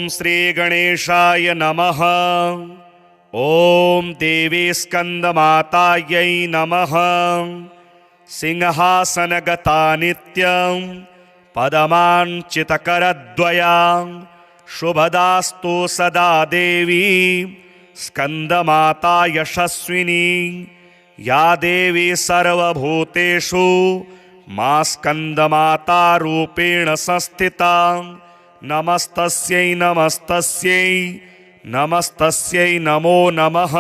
श्रीगणेशाय नमः। ॐ देवी स्कन्दमातायै नमः। सिंहासनगता नित्यं पदमाञ्चितकरद्वयां शुभदास्तु सदा देवी स्कन्दमाता यशस्विनी। या देवी सर्वभूतेषु मा स्कन्दमाता रूपेण संस्थिता। नमस्तस्यै नमस्तस्यै नमस्तस्यै नमो नमः।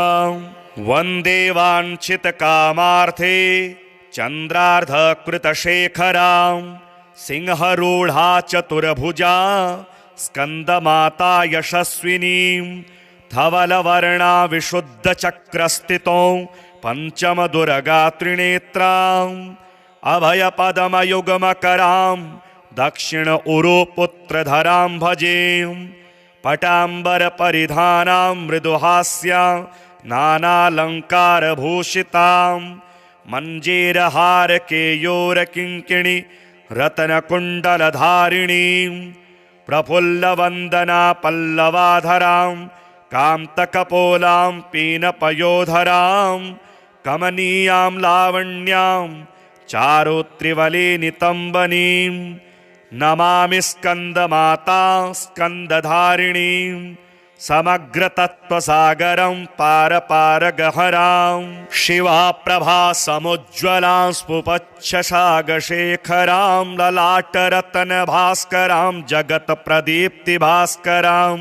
वन्दे वाञ्छितकामार्थे चन्द्रार्धकृतशेखरां सिंहरूढा चतुर्भुजा स्कन्दमाता यशस्विनीं। धवलवर्णा विशुद्धचक्रस्थितौ पञ्चमदुर्गा त्रिनेत्राम् अभयपदमयुग्मकरां दक्षिण उरुपुत्रधरां भजे। पटाम्बरपरिधानां मृदुहास्यां नानालङ्कारभूषितां मञ्जीरहारकेयूरकिङ्किणी रत्नकुण्डलधारिणीं। प्रफुल्लवन्दना पल्लवाधरां कान्तकपोलां पीनपयोधरां कमनीयां लावण्यां चारुत्रिवलिनितम्बनीं। नमामि स्कन्दमाता स्कन्दधारिणीं समग्रतत्त्वसागरं पारपारगहरां। शिवा प्रभा समुज्ज्वलां स्फुपच्छशागशेखरां ललाटरत्नभास्करां जगत्प्रदीप्तिभास्करां।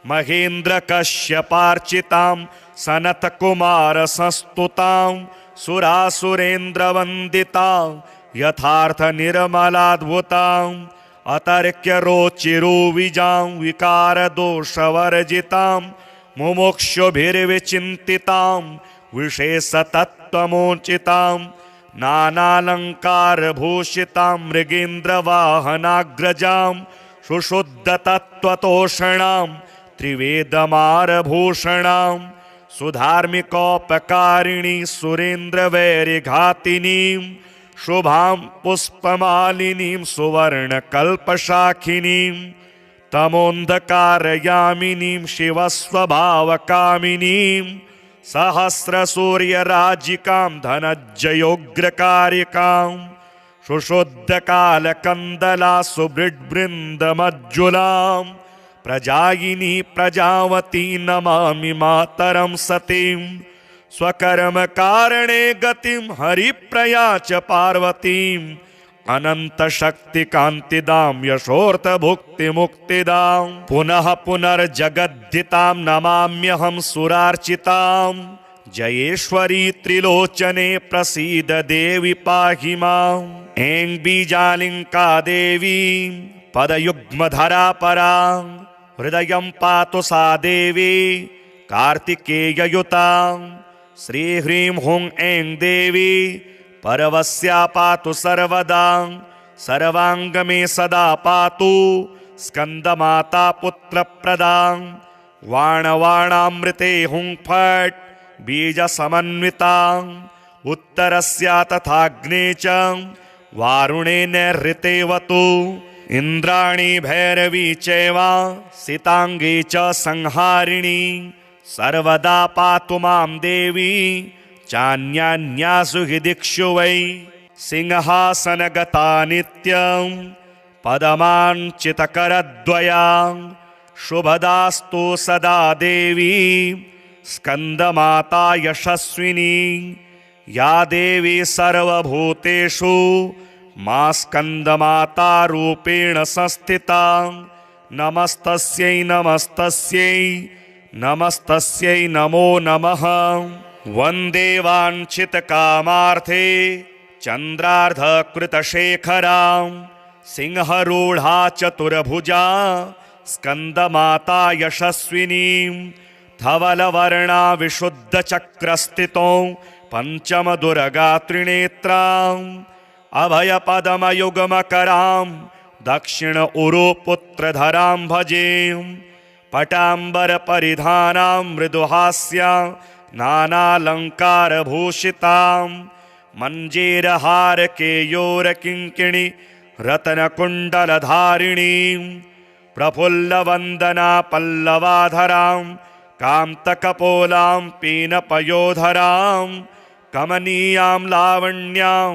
महेन्द्रकश्यपार्चितां सनत्कुमारसंस्तुतां सुरासुरेन्द्रवन्दितां यथार्थनिर्मलाद्भुतां। अतर्क्यरोचिरुविजां विकारदोषवर्जितां मुमुक्षुभिर्विचिन्तितां विशेषतत्त्वमोचितां। नानालङ्कारभूषितां मृगेन्द्रवाहनाग्रजां सुशुद्धतत्त्वतोषणां त्रिवेदमारभूषणां। सुधार्मिकोपकारिणी सुरेन्द्रवैरिघातिनीं शुभां पुष्पमालिनीं सुवर्णकल्पशाखिनीं। तमोन्धकारयामिनीं शिवस्वभावकामिनीं सहस्रसूर्यराजिकां धनज्जयोग्रकारिकां। सुशुद्धकालकन्दला सुबृड्बृन्दमज्जुलां प्रजायिनी प्रजावती नमामि मातरं सतीं। स्वकर्मकारणे गतिं हरिप्रया च पार्वतीं अनन्तशक्तिकान्तिदां यशोऽर्थभुक्तिमुक्तिदां। पुनः पुनर्जगद्धितां नमाम्यहं सुरार्चितां। जयेश्वरी त्रिलोचने प्रसीद देवि पाहि माम्। ऐं बीजालिङ्का देवी पदयुग्मधरा परा हृदयं पातु सा देवी कार्तिकेययुतां। श्रीह्रीं हुं ऐं देवी परवस्या पातु सर्वदा। सर्वाङ्गमे सदा पातु स्कन्दमाता पुत्रप्रदां। वाणवाणामृते हुं फट् बीजसमन्वितां। उत्तरस्या तथाग्ने च वारुणे नैऋतेवतु। इन्द्राणी भैरवी चैव सिताङ्गी च संहारिणी। सर्वदा पातु मां देवी चान्यान्यासु हि दिक्षु वै। सिंहासनगता नित्यं पदमाञ्चितकरद्वयां शुभदास्तु सदा देवी स्कन्दमाता यशस्विनी। या देवी सर्वभूतेषु मा स्कन्दमाता रूपेण संस्थिता। नमस्तस्यै नमस्तस्यै नमस्तस्यै नमो नमः। वन्दे वाञ्छितकामार्थे चन्द्रार्धकृतशेखरां सिंहरूढा चतुर्भुजा स्कन्दमाता यशस्विनीं। धवलवर्णा विशुद्धचक्रस्थितौ पञ्चमदुर्गा त्रिनेत्राम् अभयपदमयुग्मकरां दक्षिण उरुपुत्रधरां भजे। पटाम्बरपरिधानां मृदुहास्यां नानालङ्कारभूषितां मञ्जीरहारकेयूरकिङ्किणी रत्नकुण्डलधारिणीं। प्रफुल्लवन्दना पल्लवाधरां कान्तकपोलां पीनपयोधरां कमनीयां लावण्यां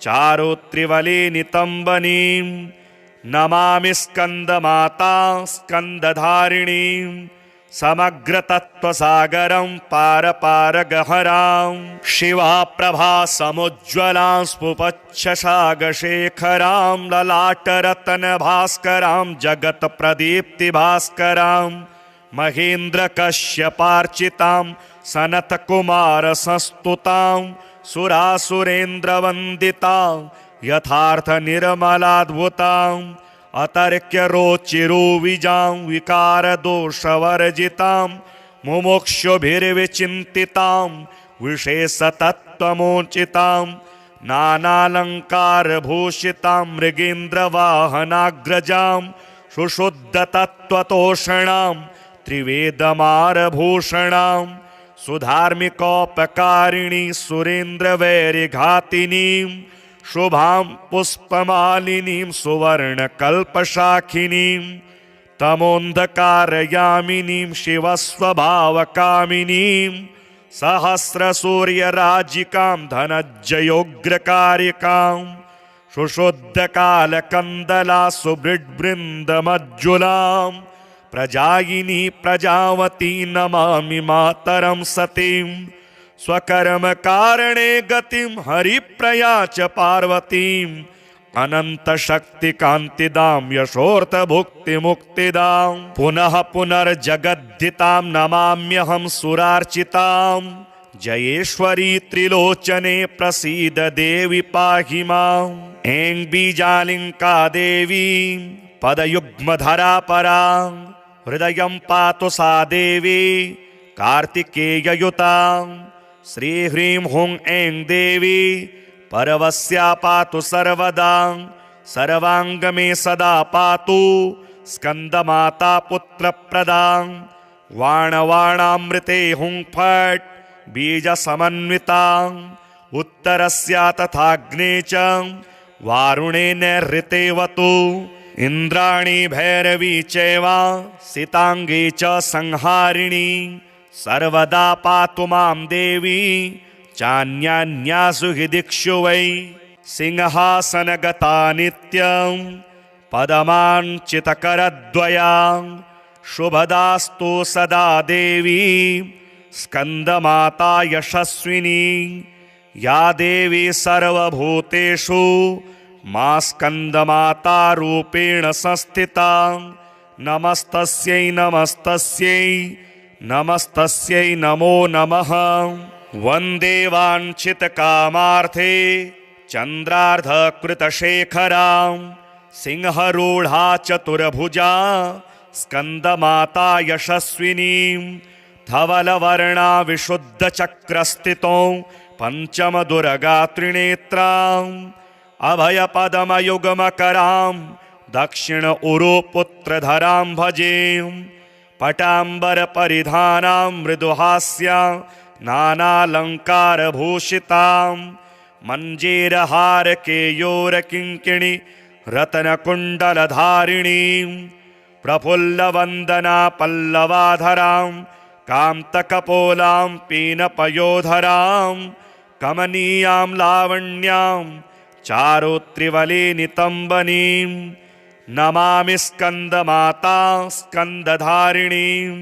चारुत्रिवलिनितम्बनीं नमामि स्कन्दमाता स्कन्दधारिणीं समग्रतत्त्वसागरं पारपारगहरां शिवा प्रभा समुज्ज्वलां स्फुपच्छशागशेखरां ललाटरत्नभास्करां जगत्प्रदीप्तिभास्करां महेन्द्रकश्यपार्चितां सनत्कुमारसंस्तुतां सुरासुरेन्द्रवन्दितां यथार्थनिर्मलाद्भुतां अतर्क्यरोचिरुविजां विकारदोषवर्जितां मुमुक्षुभिर्विचिन्तितां विशेषतत्त्वमोचितां नानालङ्कारभूषितां मृगेन्द्रवाहनाग्रजां सुशुद्धतत्त्वतोषणां त्रिवेदमारभूषणां सुधार्मिकोपकारिणी सुरेन्द्रवैरिघातिनीं शुभां पुष्पमालिनीं सुवर्णकल्पशाखिनीं तमोन्धकारयामिनीं शिवस्वभावकामिनीं सहस्रसूर्यराजिकां धनज्जयोग्रकारिकां सुशुद्धकालकन्दला सुबृड्बृन्दमज्जुलां प्रजायिनी प्रजावती नमामि मातरं सतीं स्वकर्मकारणे गतिं हरिप्रया च पार्वतीं अनन्तशक्तिकान्तिदां यशोऽर्थभुक्तिमुक्तिदां पुनः पुनर्जगद्धितां नमाम्यहं सुरार्चितां जयेश्वरी त्रिलोचने प्रसीद देवि पाहि माम् ऐं बीजालिङ्का देवी पदयुग्मधरा परा हृदयं पातु सा देवी कार्तिकेययुतां श्रीह्रीं हुं ऐं देवी परवस्या पातु सर्वदा सर्वाङ्गमे सदा पातु स्कन्दमाता पुत्रप्रदां वाणवाणामृते हुं फट् बीजसमन्वितां उत्तरस्या तथाग्ने च वारुणे नैऋतेवतु इन्द्राणी भैरवी चैव सिताङ्गे च संहारिणी सर्वदा पातु मां देवी चान्यान्यासु हि दिक्षु वै सिंहासनगता नित्यं पदमाञ्चितकरद्वयां शुभदास्तु सदा देवी स्कन्दमाता यशस्विनी या देवी सर्वभूतेषु मा स्कन्दमाता रूपेण संस्थिता नमस्तस्यै नमस्तस्यै नमस्तस्यै नमो नमः वन्दे वाञ्छितकामार्थे चन्द्रार्धकृतशेखरां सिंहरूढा चतुर्भुजा स्कन्दमाता यशस्विनीं धवलवर्णा विशुद्धचक्रस्थितौ पञ्चमदुर्गा त्रिनेत्राम् अभयपदमयुग्मकरां दक्षिण उरुपुत्रधरां भजे पटाम्बरपरिधानां मृदुहास्यां नानालङ्कारभूषितां मञ्जीरहारकेयोरकिङ्किणी रत्नकुण्डलधारिणीं प्रफुल्लवन्दना पल्लवाधरां कान्तकपोलां पीनपयोधरां कमनीयां लावण्यां चारुत्रिवलिनितम्बनीं नमामि स्कन्दमाता स्कन्दधारिणीं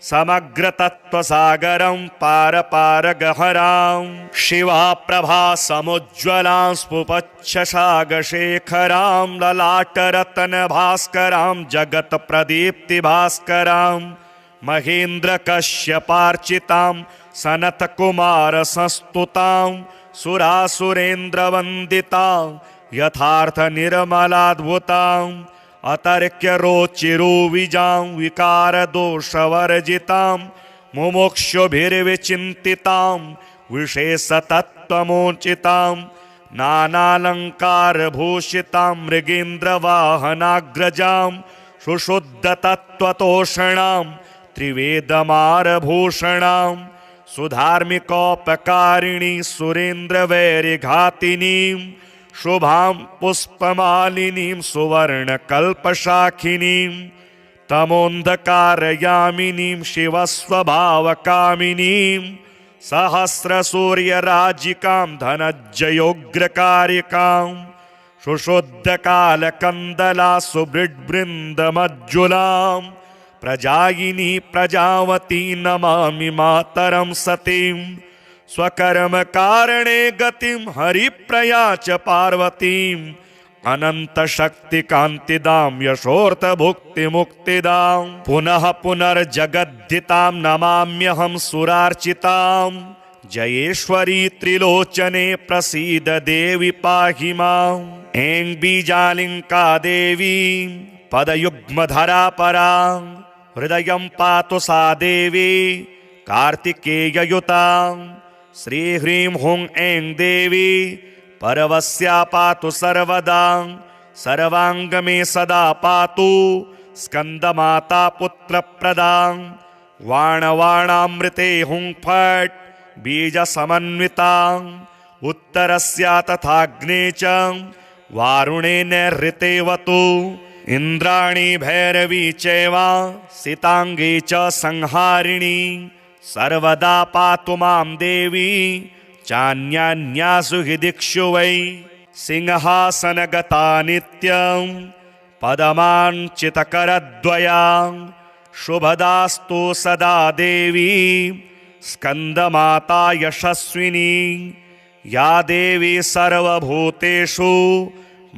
समग्रतत्त्वसागरं पारपारगहरां शिवा प्रभा समुज्ज्वलां स्फुपच्छशागशेखरां ललाटरत्नभास्करां जगत्प्रदीप्तिभास्करां महेन्द्रकश्यपार्चितां सनत्कुमारसंस्तुतां सुरासुरेन्द्रवन्दितां यथार्थनिर्मलाद्भुतां अतर्क्यरोचिरुविजां विकारदोषवर्जितां मुमुक्षुभिर्विचिन्तितां विशेषतत्त्वमोचितां नानालङ्कारभूषितां मृगेन्द्रवाहनाग्रजां सुशुद्धतत्त्वतोषणां त्रिवेदमारभूषणां सुधार्मिकोपकारिणी सुरेन्द्रवैरिघातिनीं शुभां पुष्पमालिनीं सुवर्णकल्पशाखिनीं तमोन्धकारयामिनीं शिवस्वभावकामिनीं सहस्रसूर्यराजिकां धनज्जयोग्रकारिकां शुशुद्धकालकन्दला सुबृड्बृन्दमज्जुलां प्रजायिनी प्रजावती नमामि मातरं सतीं स्वकर्मकारणे गतिं हरिप्रया च पार्वतीम् अनन्तशक्तिकान्तिदां यशोऽर्थभुक्तिमुक्तिदां पुनः पुनर्जगद्धितां नमाम्यहं सुरार्चितां जयेश्वरी त्रिलोचने प्रसीद देवि पाहि माम् ऐं बीजालिङ्का देवी पदयुग्मधरा परा हृदयं पातु सा देवी कार्तिकेययुतां श्रीह्रीं हुं ऐं देवी परवस्या पातु सर्वदा सर्वांग मे सदा पातु स्कंदमाता पुत्रप्रदा वाणवाणामृते हुं फट् बीज समन्विता उत्तरस्या तथाग्ने च वारुणे नैऋतेवतु इंद्राणी भैरवी चैवा सितांगे च संहारिणी सर्वदा पातु मां देवी चान्यान्यासु हि दिक्षु वै सिंहासनगता नित्यं पदमाञ्चितकरद्वयां शुभदास्तु सदा देवी स्कन्दमाता यशस्विनी या देवी सर्वभूतेषु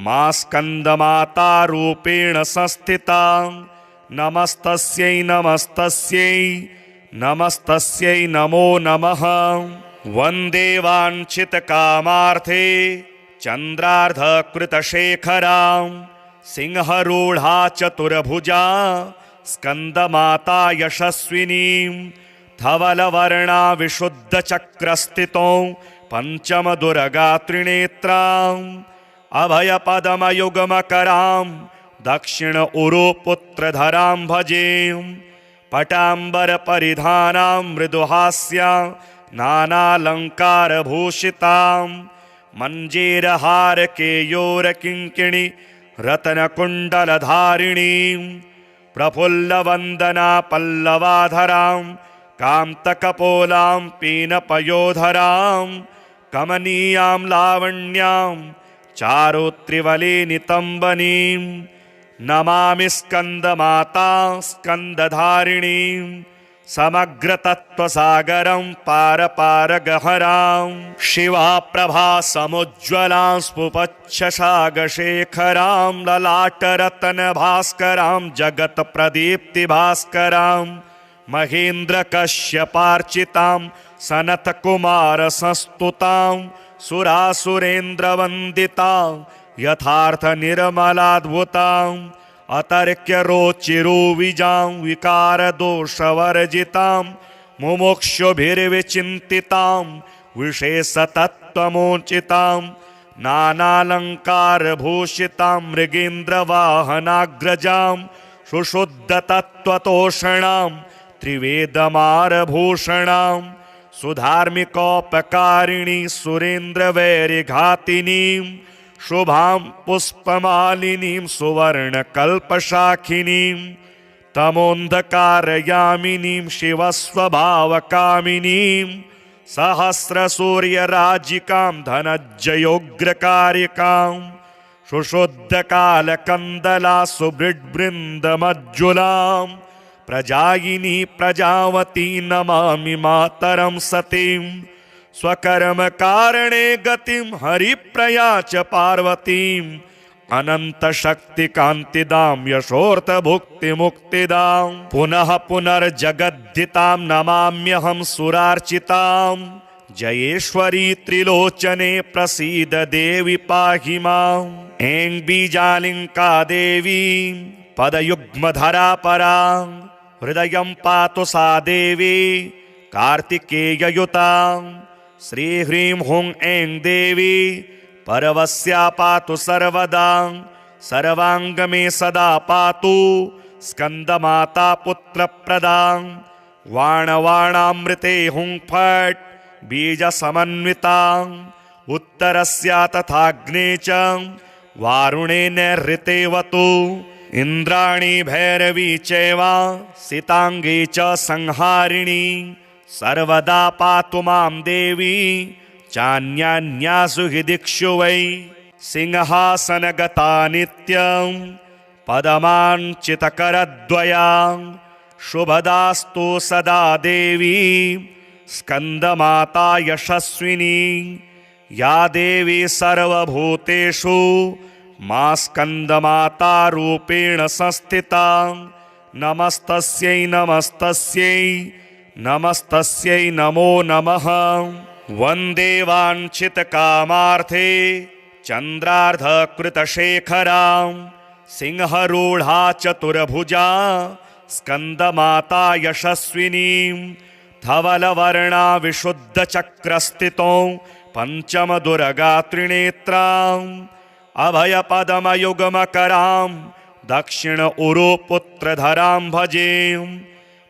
मा स्कन्दमाता रूपेण संस्थिता नमस्तस्यै नमस्तस्यै नमस्तस्यै नमो नमः वन्दे वाञ्छितकामार्थे चन्द्रार्धकृतशेखरां सिंहरूढा चतुर्भुजा स्कन्दमाता यशस्विनीं धवलवर्णा विशुद्धचक्रस्थितौ पञ्चमदुर्गा त्रिनेत्राम् अभयपदमयुग्मकरां दक्षिण उरुपुत्रधरां भजे पटाम्बरपरिधानां मृदुहास्यां नानालङ्कारभूषितां मञ्जीरहारकेयोरकिङ्किणी रत्नकुण्डलधारिणीं प्रफुल्लवन्दना पल्लवाधरां कान्तकपोलां पीनपयोधरां कमनीयां लावण्यां चारुत्रिवले नितम्बनीं नमामि स्कन्दमाता स्कन्दधारिणीं समग्रतत्त्वसागरं पारपारगहरां शिवा प्रभा समुज्ज्वलां स्फुपच्छशागशेखरां ललाटरत्नभास्करां जगत्प्रदीप्तिभास्करां महेन्द्रकश्यपार्चितां सनत्कुमारसंस्तुतां सुरासुरेन्द्रवन्दितां यथार्थनिर्मलाद्भुतां अतर्क्यरोचिरुविजां विकारदोषवर्जितां मुमुक्षुभिर्विचिन्तितां विशेषतत्त्वमोचितां नानालङ्कारभूषितां मृगेन्द्रवाहनाग्रजां सुशुद्धतत्त्वतोषणां त्रिवेदमारभूषणां सुधार्मिकोपकारिणी सुरेन्द्रवैरिघातिनीं शुभां पुष्पमालिनीं सुवर्णकल्पशाखिनीं तमोन्धकारयामिनीं शिवस्वभावकामिनीं सहस्रसूर्यराजिकां धनज्जयोग्रकारिकां शुशुद्धकालकन्दला सुबृड्बृन्दमज्जुलां प्रजायिनी प्रजावती नमामि मातरं सतीं स्वकर्मकारणे गतिं हरिप्रया च पार्वतीम् अनन्तशक्तिकान्तिदां यशोऽर्थभुक्तिमुक्तिदां पुनः पुनर्जगद्धितां नमाम्यहं सुरार्चितां जयेश्वरी त्रिलोचने प्रसीद देवि पाहि माम् ऐं बीजालिङ्का देवी पदयुग्मधरा परा हृदयं पातु सा देवी कार्तिकेययुतां श्रीह्रीं हुं ऐं देवी परवस्या पातु सर्वदा सर्वांग मे सदा पातु स्कन्दमाता पुत्रप्रदा वाणवाणामृते हुं फट् बीज समन्विता उत्तरस्या तथाग्ने च वारुणे नैऋतेवतु इन्द्राणी भैरवी चैवा सितांगी च संहारिणी सर्वदा पातु मां देवी चान्यान्यासु हि दिक्षु वै सिंहासनगता नित्यं पदमाञ्चितकरद्वया शुभदास्तु सदा देवी स्कन्दमाता यशस्विनी या देवी सर्वभूतेषु मा स्कन्दमाता रूपेण संस्थिता नमस्तस्यै नमस्तस्यै नमस्तस्यै नमो नमः। वन्दे वाञ्छितकामार्थे चन्द्रार्धकृतशेखरां सिंहरूढा चतुर्भुजा स्कन्दमाता यशस्विनीं धवलवर्णा विशुद्धचक्रस्थितो पञ्चमदुर्गा त्रिनेत्राम् अभयपदमयुग्मकरां दक्षिण उरुपुत्रधरां भजे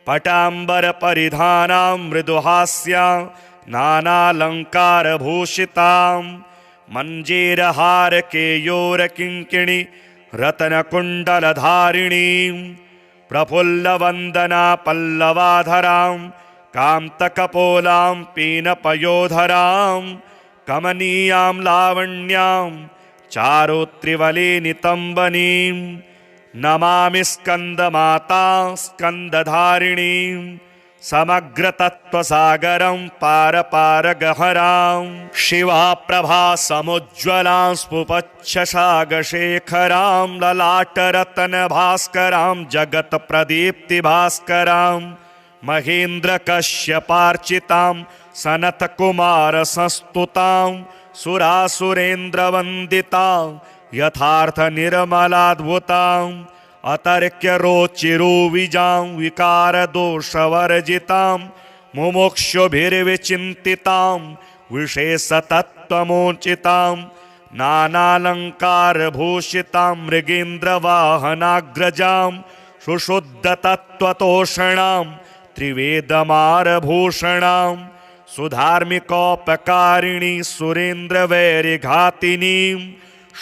पटाम्बरपरिधानां मृदुहास्यां नानालङ्कारभूषितां मञ्जीरहारकेयोरकिङ्किणी रत्नकुण्डलधारिणीं प्रफुल्लवन्दना पल्लवाधरां कान्तकपोलां पीनपयोधरां कमनीयां लावण्यां चारुत्रिवले नितम्बनीं नमामि स्कन्दमातां स्कन्दधारिणीं समग्रतत्त्वसागरं पारपारगहरां शिवा प्रभा समुज्ज्वलां स्फुपच्छशागशेखरां ललाटरत्नभास्करां जगत्प्रदीप्तिभास्करां महेन्द्रकश्यपार्चितां सनत्कुमारसंस्तुतां सुरासुरेन्द्रवन्दितां यथार्थनिर्मलाद्भुतां अतर्क्यरोचिरुविजां विकारदोषवर्जितां मुमुक्षुभिर्विचिन्तितां विशेषतत्त्वमोचितां नानालङ्कारभूषितां मृगेन्द्रवाहनाग्रजां सुशुद्धतत्त्वतोषणां त्रिवेदमारभूषणां सुधार्मिकोपकारिणी सुरेन्द्रवैरिघातिनीं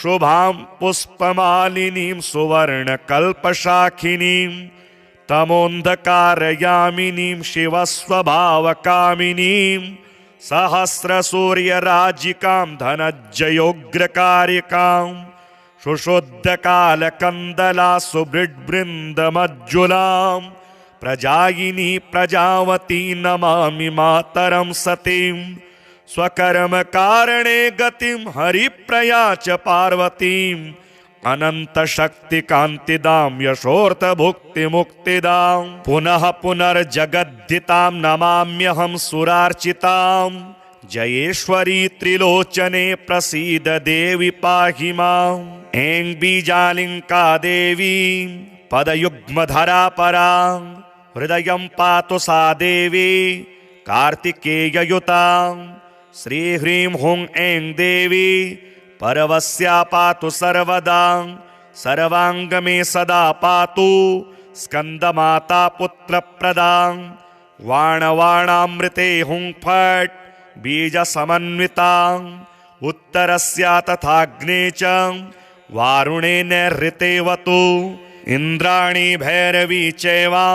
शुभां पुष्पमालिनीं सुवर्णकल्पशाखिनीं तमोन्धकारयामिनीं शिवस्वभावकामिनीं सहस्रसूर्यराजिकां धनज्जयोग्रकारिकां सुशुद्धकालकन्दला सुबृड्बृन्दमज्जुलां प्रजायिनी प्रजावती नमामि मातरं सतीं स्वकर्मकारणे गतिं हरिप्रया च पार्वतीं अनन्तशक्तिकान्तिदां यशोऽर्थभुक्तिमुक्तिदां पुनः पुनर्जगद्धितां नमाम्यहं सुरार्चितां जयेश्वरी त्रिलोचने प्रसीद देवि पाहि माम् ऐं बीजालिङ्का देवी पदयुग्मधरा परा हृदयं पातु सा देवी कार्तिकेययुतां श्रीह्रीं हुं ऐं देवी परवस्या पातु सर्वदा सर्वाङ्गमे सदा पातु स्कन्दमाता पुत्रप्रदां वाणवाणामृते हुं फट् बीजसमन्वितां उत्तरस्या तथाग्ने च वारुणे नैऋतेवतु इन्द्राणी भैरवी चैवा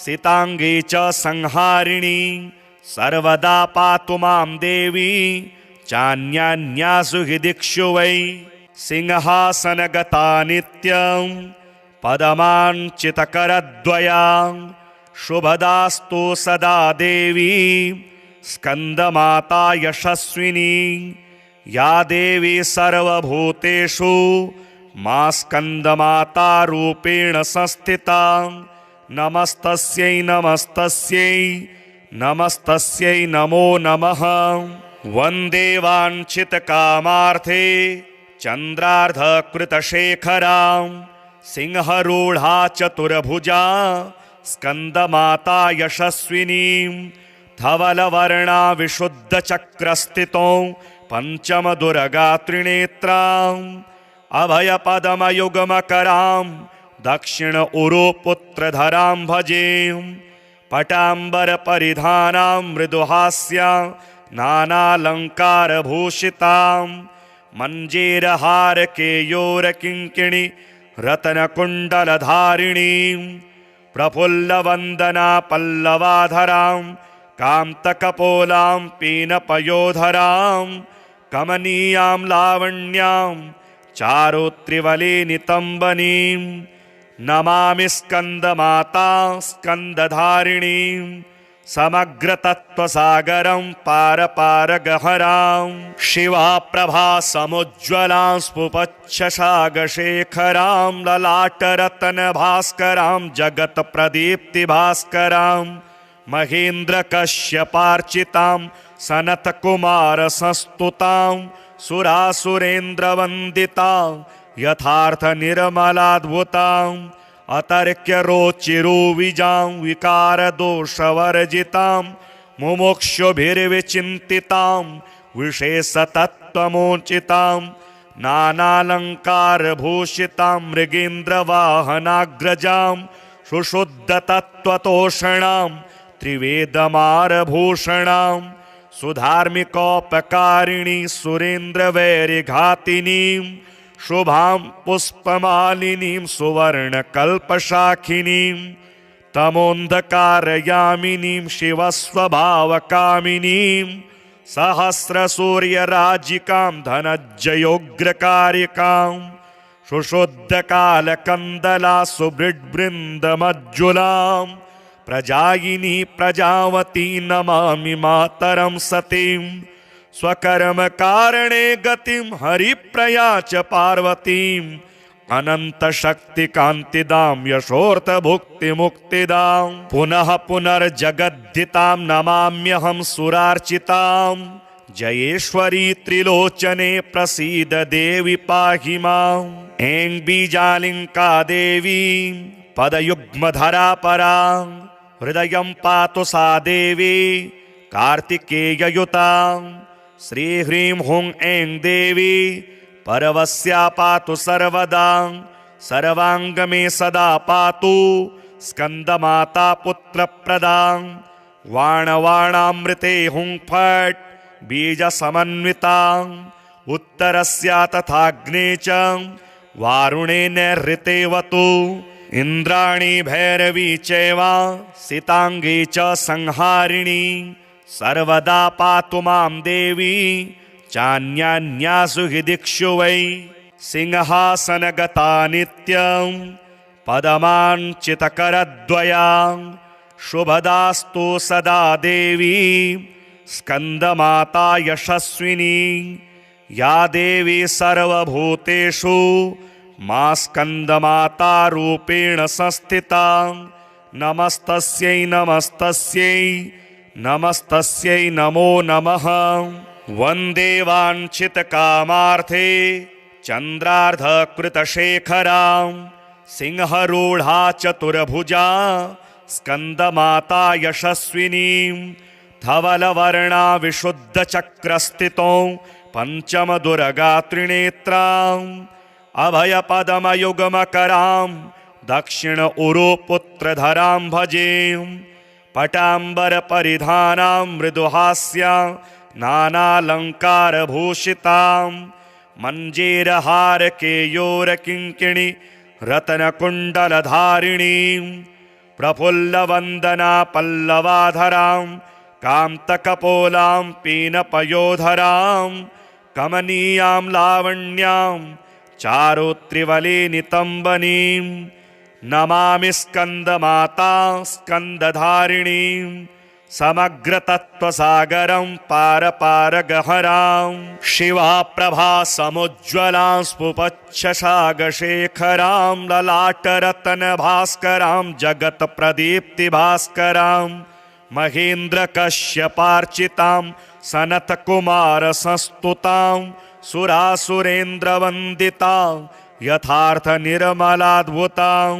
सितांगी च संहारिणी सर्वदा पातु मां देवी चान्यान्यासु हि दिक्षु वै सिंहासनगता नित्यं पदमाञ्चितकरद्वया शुभदास्तु सदा देवी स्कन्दमाता यशस्विनी या देवी सर्वभूतेषु मा स्कन्दमाता रूपेण संस्थिता नमस्तस्यै नमस्तस्यै नमस्तस्यै नमो नमः। वन्दे वाञ्छितकामार्थे चन्द्रार्धकृतशेखरां सिंहरूढा चतुर्भुजा स्कन्दमाता यशस्विनीं धवलवर्णा विशुद्धचक्रस्थितो पञ्चमदुर्गा त्रिनेत्राम् अभयपदमयुग्मकरां दक्षिण उरुपुत्रधरां भजे पटाम्बरपरिधानां मृदुहास्यां नानालङ्कारभूषितां मञ्जीरहारकेयूरकिङ्किणी रत्नकुण्डलधारिणीं प्रफुल्लवन्दना पल्लवाधरां कान्तकपोलां पीनपयोधरां कमनीयां लावण्यां चारुत्रिवलिनितम्बनीं नमामि स्कन्दमाता स्कन्दधारिणीं समग्रतत्त्वसागरं पारपारगहरां शिवा प्रभा समुज्ज्वलां स्फुपच्छशागशेखरां ललाटरत्नभास्करां जगत्प्रदीप्तिभास्करां महेन्द्रकश्यपार्चितां सनत्कुमारसंस्तुतां सुरासुरेन्द्रवन्दितां यथार्थनिर्मलाद्भुतां अतर्क्यरोचिरुविजां विकारदोषवर्जितां मुमुक्षुभिर्विचिन्तितां विशेषतत्त्वमोचितां नानालङ्कारभूषितां मृगेन्द्रवाहनाग्रजां सुशुद्धतत्त्वतोषणां त्रिवेदमारभूषणां सुधार्मिकोपकारिणी सुरेन्द्रवैरिघातिनीं शुभां पुष्पमालिनीं सुवर्णकल्पशाखिनीं तमोन्धकारयामिनीं शिवस्वभावकामिनीं सहस्रसूर्यराजिकां धनज्जयोग्रकारिकां सुशुद्धकालकन्दला सुबृड्बृन्दमज्जुलां प्रजायिनी प्रजावती नमामि मातरं सतीं स्वकर्मकारणे गतिं हरिप्रया च पार्वतीम् अनन्तशक्तिकान्तिदां यशोऽर्थभुक्तिमुक्तिदां पुनः पुनर्जगद्धितां नमाम्यहं सुरार्चितां जयेश्वरी त्रिलोचने प्रसीद देवि पाहि माम् ऐं बीजालिङ्का देवी पदयुग्मधरा परा हृदयं पातु सा देवी कार्तिकेययुतां श्रीह्रीं हुं ऐं देवी परवस्या पातु सर्वदा सर्वाङ्गमे सदा पातु स्कन्दमाता पुत्रप्रदां वाणवाणामृते हुं फट् बीजसमन्वितां उत्तरस्या तथाग्ने च वारुणे नैरृतेवतु इन्द्राणी भैरवी चैव सिताङ्गी च संहारिणी सर्वदा पातु मां देवी चान्यान्यासु हि दिक्षु वै सिंहासनगता नित्यं पदमाञ्चितकरद्वयां शुभदास्तु सदा देवी स्कन्दमाता यशस्विनी या देवी सर्वभूतेषु मा स्कन्दमाता रूपेण संस्थिता नमस्तस्यै नमस्तस्यै नमस्तस्यै नमो नमः वन्दे वाञ्छितकामार्थे चन्द्रार्धकृतशेखरां सिंहरूढा चतुर्भुजा स्कन्दमाता यशस्विनीं धवलवर्णा विशुद्धचक्रस्थितौ पञ्चमदुर्गा त्रिनेत्राम् अभयपदमयुगमकरां दक्षिण उरुपुत्रधरां भजे पटाम्बरपरिधानां मृदुहास्यां नानालङ्कारभूषितां मञ्जीरहारकेयूरकिङ्किणी रत्नकुण्डलधारिणीं प्रफुल्लवन्दना पल्लवाधरां कान्तकपोलां पीनपयोधरां कमनीयां लावण्यां चारुत्रिवलिनितम्बनीं नमामि स्कन्दमाता स्कन्दधारिणीं समग्रतत्त्वसागरं पारपारगहरां शिवा प्रभा समुज्ज्वलां स्फुपच्छशागशेखरां ललाटरत्नभास्करां जगत्प्रदीप्तिभास्करां महेन्द्रकश्यपार्चितां सनत्कुमारसंस्तुतां सुरासुरेन्द्रवन्दितां यथार्थनिर्मलाद्भुतां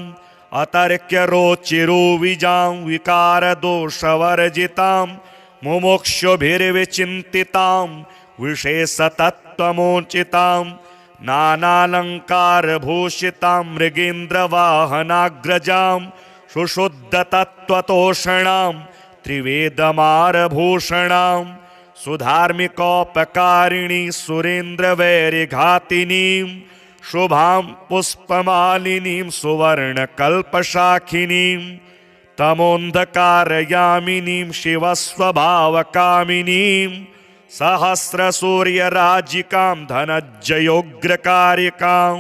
अतर्क्यरोचिरुविजां विकारदोषवर्जितां मुमुक्षुभिर्विचिन्तितां विशेषतत्त्वमोचितां नानालङ्कारभूषितां मृगेन्द्रवाहनाग्रजां सुशुद्धतत्त्वतोषणां त्रिवेदमारभूषणां सुधार्मिकोपकारिणी सुरेन्द्रवैरिघातिनीं शुभां पुष्पमालिनीं सुवर्णकल्पशाखिनीं तमोन्धकारयामिनीं शिवस्वभावकामिनीं सहस्रसूर्यराजिकां धनज्जयोग्रकारिकां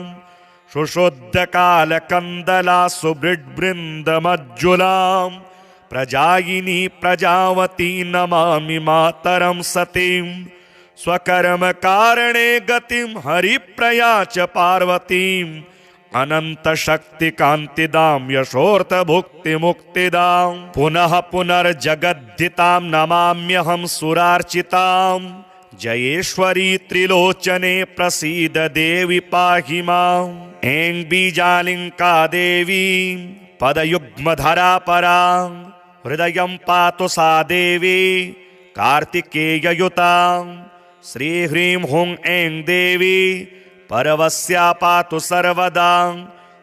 सुशुद्धकालकन्दला सुबृड्बृन्दमज्जुलां प्रजायिनी प्रजावती नमामि मातरं सतीं स्वकर्मकारणे गतिं हरिप्रया च पार्वतीं अनन्तशक्तिकान्तिदां यशोऽर्थभुक्तिमुक्तिदां पुनः पुनर्जगद्धितां नमाम्यहं सुरार्चितां जयेश्वरी त्रिलोचने प्रसीद देवि पाहि माम् ऐं बीजालिङ्का देवी पदयुग्मधरा परा हृदयं पातु सा देवी कार्तिकेययुतां श्रीह्रीं हुं ऐं देवी परवस्या पातु सर्वदा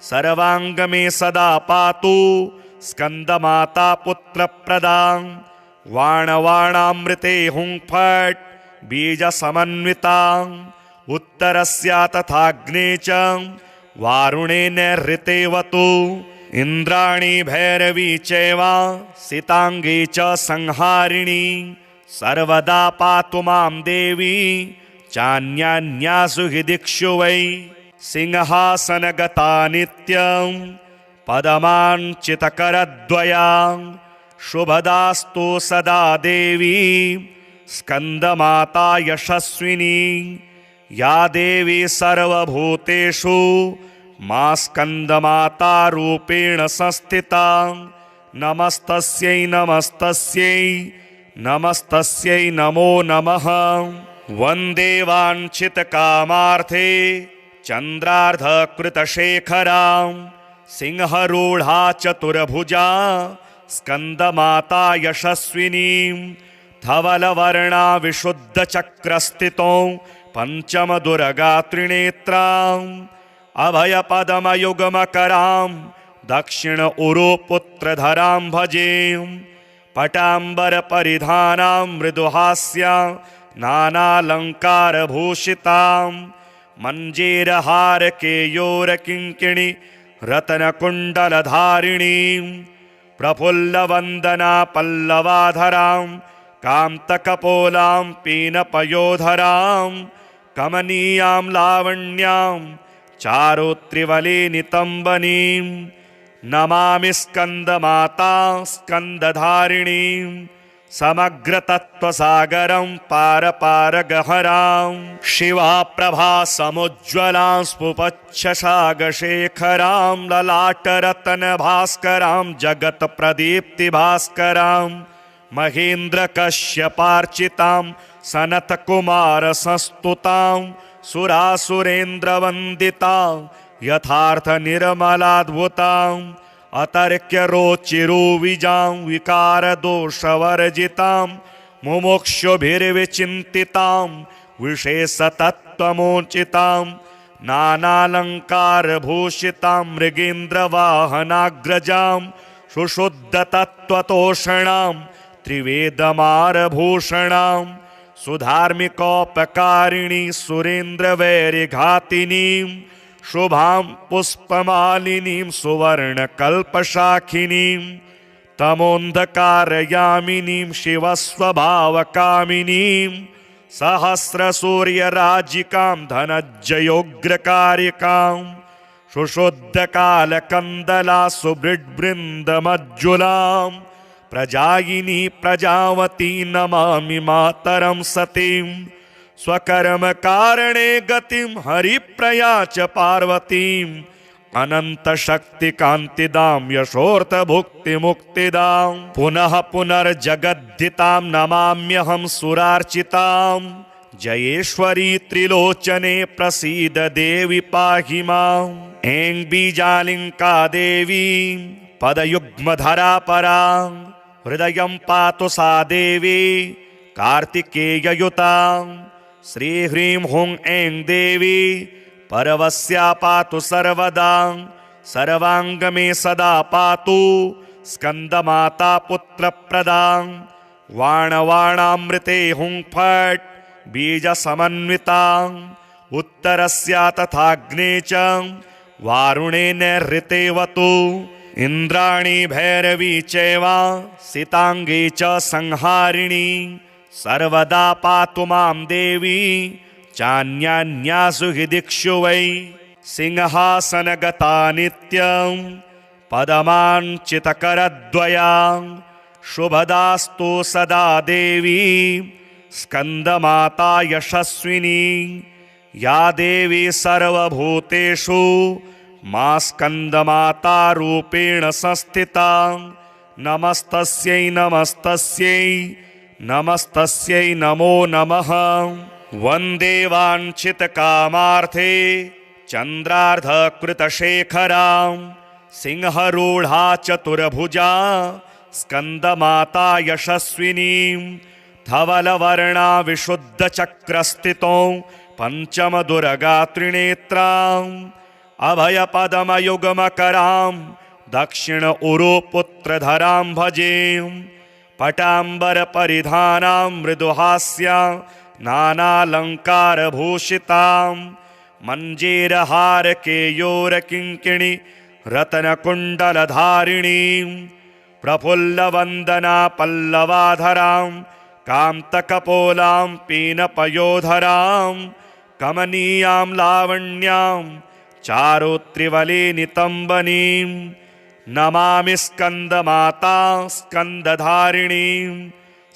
सर्वाङ्गमे सदा पातु स्कन्दमाता पुत्रप्रदां वाणवाणामृते हुं फट् बीजसमन्वितां उत्तरस्या तथाग्ने च वारुणे नैऋतेवतु इन्द्राणी भैरवी चैव सिताङ्गी च संहारिणी सर्वदा पातु मां देवी चान्यान्यासु हि दिक्षु वै सिंहासनगता नित्यं पदमाञ्चितकरद्वयां शुभदास्तु सदा देवी स्कन्दमाता यशस्विनी या देवी सर्वभूतेषु मा स्कन्दमाता रूपेण संस्थिता नमस्तस्यै नमस्तस्यै नमस्तस्यै नमो नमः वन्दे वाञ्छितकामार्थे चन्द्रार्धकृतशेखरां सिंहरूढा चतुर्भुजा स्कन्दमाता यशस्विनीं धवलवर्णा विशुद्धचक्रस्थितौ पञ्चमदुर्गा त्रिनेत्राम् अभयपदमयुगमकरां दक्षिण उरुपुत्रधरां भजे पटाम्बरपरिधानां मृदुहास्यां नानालङ्कारभूषितां मञ्जीरहारकेयोरकिङ्किणी रत्नकुण्डलधारिणीं प्रफुल्लवन्दना पल्लवाधरां कान्तकपोलां पीनपयोधरां कमनीयां लावण्यां चारुत्रिवले नितम्बनीं नमामि स्कन्दमाता स्कन्दधारिणीं समग्रतत्त्वसागरं पारपारगहरां शिवा प्रभा समुज्ज्वलां स्फुपच्छशागशेखरां ललाटरत्नभास्करां जगत्प्रदीप्तिभास्करां महेन्द्रकश्यपार्चितां सनत्कुमारसंस्तुतां सुरासुरेन्द्रवन्दितां यथार्थनिर्मलाद्भुतां अतर्क्यरोचिरुविजां विकारदोषवर्जितां मुमुक्षुभिर्विचिन्तितां विशेषतत्त्वमोचितां नानालङ्कारभूषितां मृगेन्द्रवाहनाग्रजां सुशुद्धतत्त्वतोषणां त्रिवेदमारभूषणां सुधार्मिकोपकारिणी सुरेन्द्रवैरिघातिनीं शुभां पुष्पमालिनीं सुवर्णकल्पशाखिनीं तमोन्धकारयामिनीं शिवस्वभावकामिनीं सहस्रसूर्यराजिकां धनज्जयोग्रकारिकां सुशुद्धकालकन्दला सुबृड्बृन्दमज्जुलां प्रजायिनी प्रजावती नमामि मातरं सतीं स्वकर्मकारणे गतिं हरिप्रया च पार्वतीं अनन्तशक्तिकान्तिदां यशोऽर्थभुक्तिमुक्तिदां पुनः पुनर्जगद्धितां नमाम्यहं सुरार्चितां जयेश्वरी त्रिलोचने प्रसीद देवि पाहि माम् ऐं बीजालिङ्का देवी पदयुग्मधरा परा हृदयं पातु सा देवी कार्तिकेययुतां श्रीह्रीं हुं ऐं देवी परवस्या पातु सर्वदा सर्वाङ्गमे सदा पातु स्कन्दमाता पुत्रप्रदां वाणवाणामृते हुंफट् बीजसमन्वितां उत्तरस्या तथाग्ने च वारुणे नैरृतेवतु इन्द्राणी भैरवी चैव सितांगी च संहारिणी सर्वदा पातु मां देवी चान्यान्यासु हि दिक्षु वै सिंहासनगता नित्यं पदमाञ्चितकरद्वयां शुभदास्तु सदा देवी स्कन्दमाता यशस्विनी या देवी सर्वभूतेषु मा स्कन्दमाता रूपेण संस्थिता नमस्तस्यै नमस्तस्यै नमस्तस्यै नमो नमः। वन्दे वाञ्छितकामार्थे चन्द्रार्धकृतशेखरां सिंहरूढा चतुर्भुजा स्कन्दमाता यशस्विनीं धवलवर्णा विशुद्धचक्रस्थितौ पञ्चमदुर्गा त्रिनेत्राम् अभयपदमयुग्मकरां दक्षिण उरुपुत्रधरां भजे पटाम्बरपरिधानां मृदुहास्या नानालङ्कारभूषितां मञ्जीरहारकेयोरकिङ्किणी रत्नकुण्डलधारिणीं प्रफुल्लवन्दना पल्लवाधरां कान्तकपोलां पीनपयोधरां कमनीयां लावण्यां चारुत्रिवले नितम्बनीं नमामि स्कन्दमाता स्कन्दधारिणीं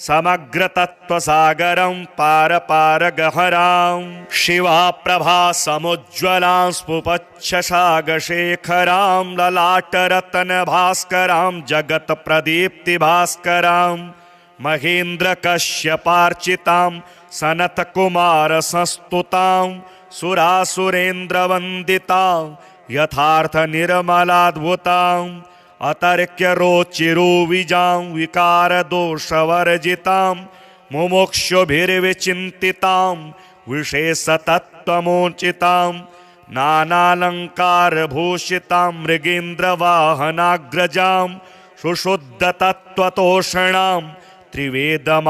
समग्रतत्त्वसागरं पारपारगहरां शिवाप्रभा समुज्ज्वलां स्फुपच्छशागशेखरां ललाटरत्नभास्करां जगत्प्रदीप्तिभास्करां महेन्द्रकश्यपार्चितां सनत्कुमारसंस्तुतां सुरासुरेन्द्रवन्दितां यथार्थनिर्मलाद्भुताम् अतर्क्यरोचिरुविजां विकारदोषवर्जितां मुमुक्षुभिर्विचिन्तितां विशेषतत्त्वमोचितां नानालङ्कारभूषितां मृगेन्द्रवाहनाग्रजां सुशुद्धतत्त्वतोषणां त्रिवेदमारभूषणां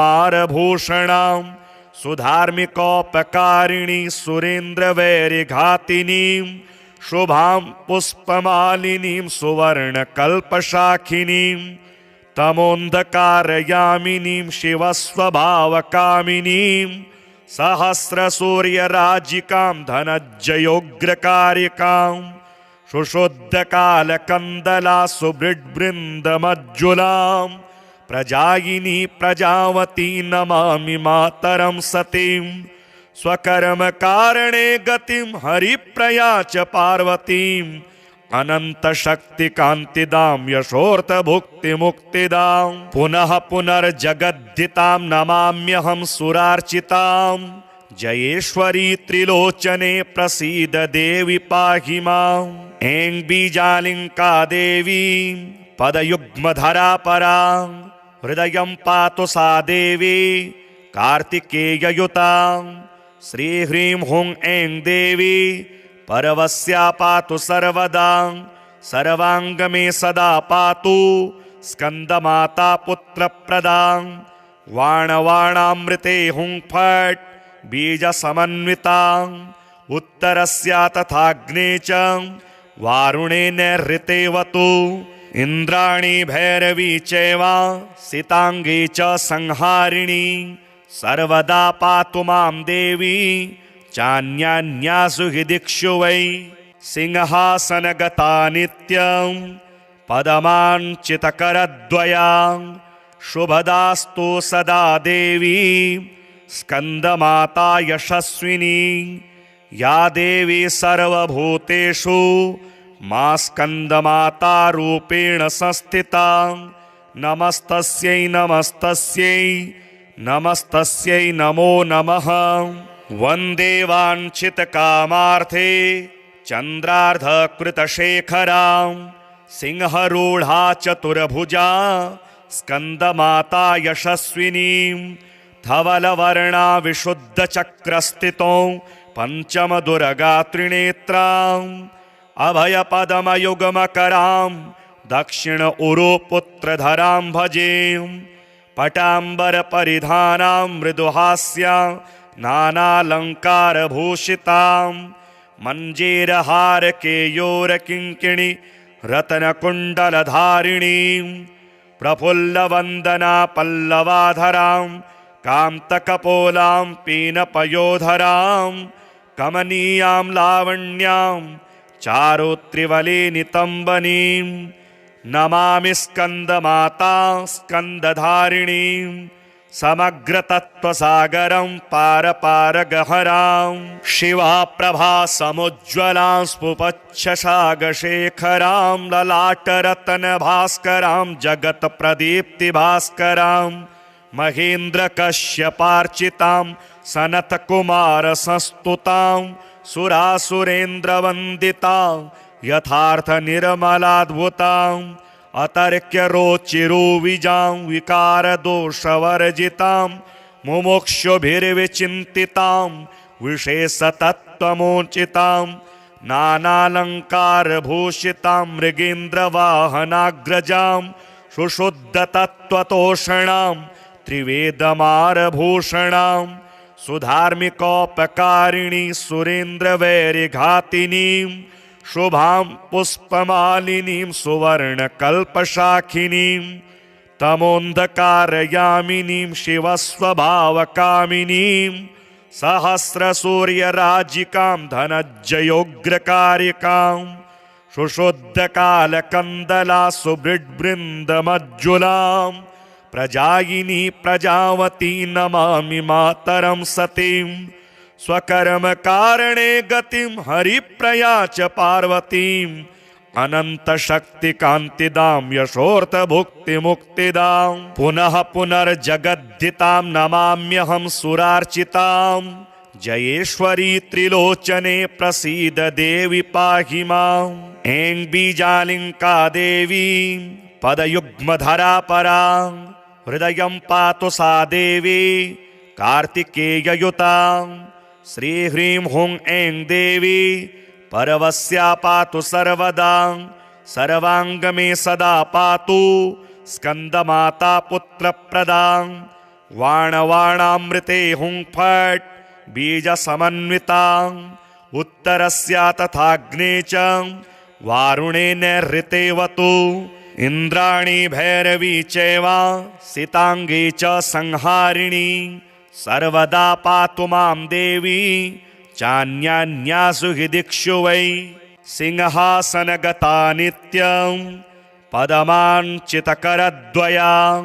सुधार्मिकोपकारिणी सुरेन्द्रवैरिघातिनीं शुभां पुष्पमालिनीं सुवर्णकल्पशाखिनीं तमोन्धकारयामिनीं शिवस्वभावकामिनीं सहस्रसूर्यराजिकां धनज्जयोग्रकारिकां सुशुद्धकालकन्दला सुबृड्बृन्दमज्जुलां प्रजायिनी प्रजावती नमामि मातरं सतीं स्वकर्मकारणे गतिं हरिप्रया च पार्वतीम् अनन्तशक्तिकान्तिदां यशोऽर्थभुक्तिमुक्तिदां पुनः पुनर्जगद्धितां नमाम्यहं सुरार्चितां जयेश्वरी त्रिलोचने प्रसीद देवि पाहि माम् ऐं बीजालिङ्का देवी पदयुग्मधरा परा हृदयं पातु सा देवी कार्तिकेययुतां श्रीह्रीं हुं ऐं देवी परवस्या पातु सर्वदा सर्वाङ्गमे सदा पातु स्कन्दमाता पुत्रप्रदां वाणवाणामृते हुं फट् बीजसमन्वितां उत्तरस्या तथाग्ने च वारुणे नैरृतेवतु इन्द्राणी भैरवी चैव सितांगी च संहारिणी सर्वदा पातु मां देवी चान्यान्यासु हि दिक्षु वै सिंहासनगता नित्यं पदमाञ्चितकरद्वयां शुभदास्तु सदा देवी स्कन्दमाता यशस्विनी या देवी सर्वभूतेषु मा स्कन्दमाता रूपेण संस्थिता नमस्तस्यै नमस्तस्यै नमस्तस्यै नमो नमः। वन्दे वाञ्छितकामार्थे चन्द्रार्धकृतशेखरां सिंहरूढा चतुर्भुजा स्कन्दमाता यशस्विनीं धवलवर्णा विशुद्धचक्रस्थितौ पञ्चमदुर्गा त्रिनेत्राम् अभयपदमयुग्मकरां दक्षिण उरुपुत्रधरां भजे पटाम्बरपरिधानां मृदुहास्यां नानालङ्कारभूषितां मञ्जीरहारकेयोरकिङ्किणी रत्नकुण्डलधारिणीं प्रफुल्लवन्दना पल्लवाधरां कान्तकपोलां पीनपयोधरां कमनीयां लावण्यां चारुत्रिवलिनितम्बनीं नमामि स्कन्दमाता स्कन्दधारिणीं समग्रतत्त्वसागरं पारपारगहरां शिवा प्रभा समुज्ज्वलां स्फुपच्छशागशेखरां ललाटरत्नभास्करां जगत्प्रदीप्तिभास्करां महेन्द्रकश्यपार्चितां सनत्कुमारसंस्तुतां सुरासुरेन्द्रवन्दितां यथार्थनिर्मलाद्भुतां अतर्क्यरोचिरुविजां विकारदोषवर्जितां मुमुक्षुभिर्विचिन्तितां विशेषतत्त्वमोचितां नानालङ्कारभूषितां मृगेन्द्रवाहनाग्रजां सुशुद्धतत्त्वतोषणां त्रिवेदमारभूषणां सुधार्मिकोपकारिणी सुरेन्द्रवैरिघातिनीं शुभां पुष्पमालिनीं सुवर्णकल्पशाखिनीं तमोन्धकारयामिनीं शिवस्वभावकामिनीं सहस्रसूर्यराजिकां धनज्जयोग्रकारिकां सुशुद्धकालकन्दला सुबृड्बृन्दमज्जुलां प्रजायिनी प्रजावती नमामि मातरं सतीं स्वकर्मकारणे गतिं हरिप्रया च पार्वतीं अनन्तशक्तिकान्तिदां यशोऽर्थभुक्तिमुक्तिदां पुनः पुनर्जगद्धितां नमाम्यहं सुरार्चितां जयेश्वरी त्रिलोचने प्रसीद देवि पाहि माम् ऐं बीजालिङ्का देवी पदयुग्मधरा परा हृदयं पातु सा देवी कार्तिकेययुतां श्रीह्रीं हुं ऐं देवी परवस्या पातु सर्वदा सर्वाङ्गमे सदा पातु स्कन्दमाता पुत्रप्रदां वाणवाणामृते हुं फट् बीजसमन्वितां उत्तरस्या तथाग्ने च वारुणे नैऋतेवतु इन्द्राणी भैरवी चैव सिताङ्गी च संहारिणी सर्वदा पातु मां देवी चान्यान्यासु हि दिक्षु वै सिंहासनगता नित्यं पदमाञ्चितकरद्वयां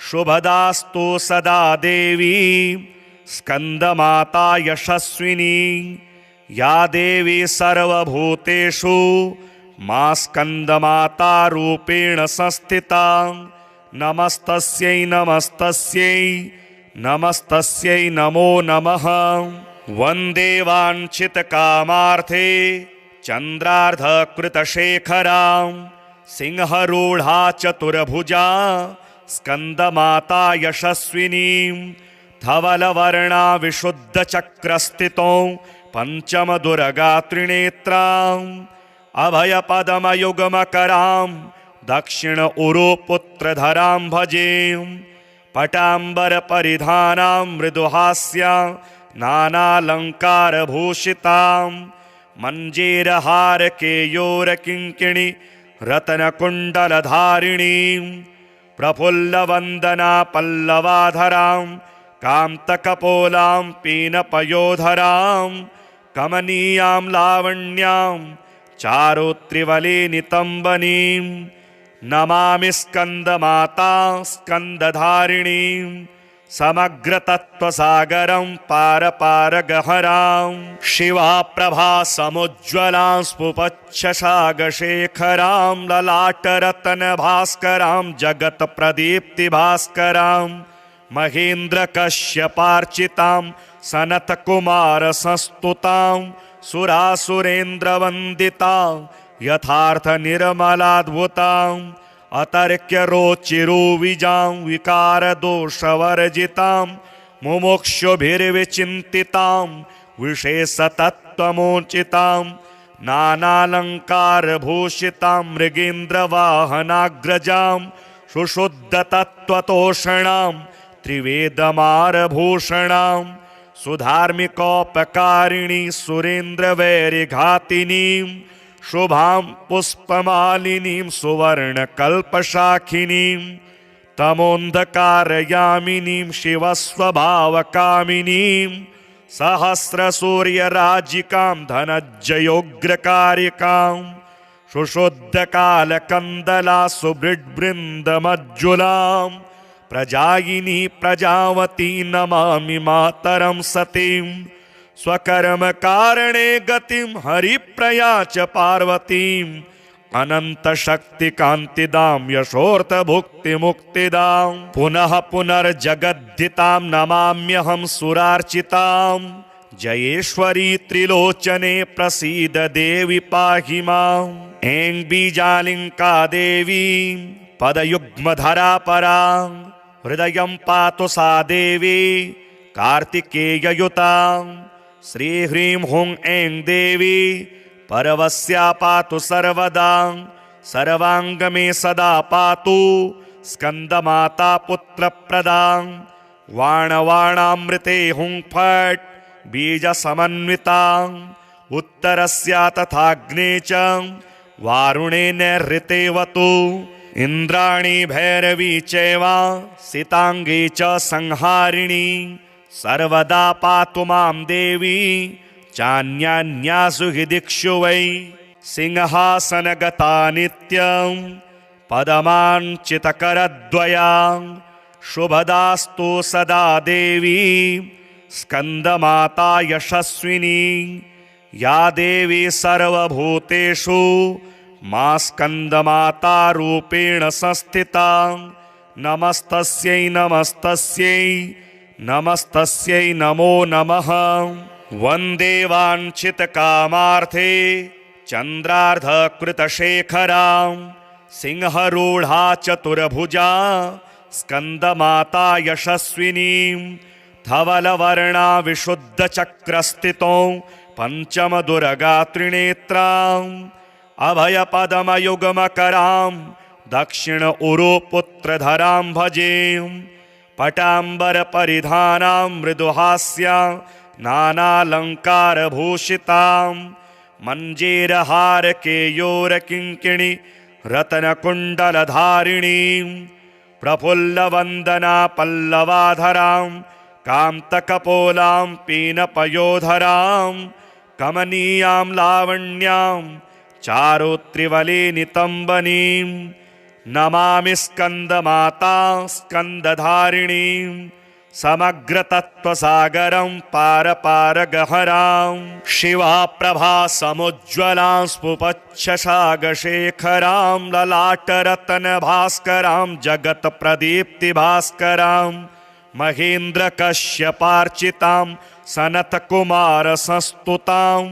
शुभदास्तु सदा देवी स्कन्दमाता यशस्विनी या देवी सर्वभूतेषु मा स्कन्दमाता रूपेण संस्थिता नमस्तस्यै नमस्तस्यै नमस्तस्यै नमो नमः वन्दे वाञ्छितकामार्थे चन्द्रार्धकृतशेखरां सिंहरूढा चतुर्भुजा स्कन्दमाता यशस्विनीं धवलवर्णा विशुद्धचक्रस्थितौ पञ्चमदुर्गा त्रिनेत्राम् अभयपदमयुग्मकरां दक्षिण उरुपुत्रधरां भजे पटाम्बरपरिधानां मृदुहास्यां नानालङ्कारभूषितां मञ्जीरहारकेयोरकिङ्किणी रत्नकुण्डलधारिणीं प्रफुल्लवन्दना पल्लवाधरां कान्तकपोलां पीनपयोधरां कमनीयां लावण्यां चारुत्रिवलिनितम्बनीं नमामि स्कन्दमाता स्कन्दधारिणीं समग्रतत्त्वसागरं पारपारगहरां शिवा प्रभा समुज्ज्वलां स्फुपच्छशागशेखरां ललाटरत्नभास्करां जगत्प्रदीप्तिभास्करां महेन्द्रकश्यपार्चितां सनत्कुमारसंस्तुतां सुरासुरेन्द्रवन्दितां यथार्थनिर्मलाद्भुतां अतर्क्यरोचिरुविजां विकारदोषवर्जितां मुमुक्षुभिर्विचिन्तितां विशेषतत्त्वमोचितां नानालङ्कारभूषितां मृगेन्द्रवाहनाग्रजां सुशुद्धतत्त्वतोषणां त्रिवेदमारभूषणां सुधार्मिकोपकारिणी सुरेन्द्रवैरिघातिनीं शुभां पुष्पमालिनीं सुवर्णकल्पशाखिनीं तमोन्धकारयामिनीं शिवस्वभावकामिनीं सहस्रसूर्यराजिकां धनज्जयोग्रकारिकां सुशुद्धकालकन्दला सुबृड्बृन्दमज्जुलां प्रजायिनी प्रजावती नमामि मातरं सतीं स्वकर्मकारणे गतिं हरिप्रया च पार्वतीम् अनन्तशक्तिकान्तिदां यशोऽर्थभुक्तिमुक्तिदां पुनः पुनर्जगद्धितां नमाम्यहं सुरार्चितां जयेश्वरी त्रिलोचने प्रसीद देवि पाहि माम् ऐं बीजालिङ्का देवी पदयुग्मधरा परा हृदयं पातु सा देवी कार्तिकेययुतां श्रीह्रीं हुं ऐं देवी परवस्या पातु सर्वदा सर्वाङ्गमे सदा पातु स्कन्दमाता पुत्रप्रदां वाणवाणामृते हुं फट् बीजसमन्वितां उत्तरस्या तथाग्ने च वारुणे नैऋतेवतु इन्द्राणी भैरवी चैव सिताङ्गी च संहारिणी सर्वदा पातु मां देवी चान्यान्यासु हि दिक्षु वै सिंहासनगता नित्यं पदमाञ्चितकरद्वयां शुभदास्तु सदा देवी स्कन्दमाता यशस्विनी या देवी सर्वभूतेषु मा स्कन्दमाता रूपेण संस्थिता नमस्तस्यै नमस्तस्यै नमस्तस्यै नमो नमः वन्दे वाञ्छितकामार्थे चन्द्रार्धकृतशेखरां सिंहरूढा चतुर्भुजा स्कन्दमाता यशस्विनीं धवलवर्णा विशुद्धचक्रस्थितौ पञ्चमदुर्गा त्रिनेत्राम् अभयपदमयुग्मकरां दक्षिण उरुपुत्रधरां भजे पटाम्बरपरिधानां मृदुहास्या नानालङ्कारभूषितां मञ्जीरहारकेयोरकिङ्किणी रत्नकुण्डलधारिणीं प्रफुल्लवन्दना पल्लवाधरां कान्तकपोलां पीनपयोधरां कमनीयां लावण्यां चारुत्रिवलिनितम्बनीं नमामि स्कन्दमाता स्कन्दधारिणीं समग्रतत्त्वसागरं पारपारगहरां शिवाप्रभा समुज्ज्वलां स्फुपच्छशागशेखरां ललाटरत्नभास्करां जगत्प्रदीप्तिभास्करां महेन्द्रकश्यपार्चितां सनत्कुमारसंस्तुतां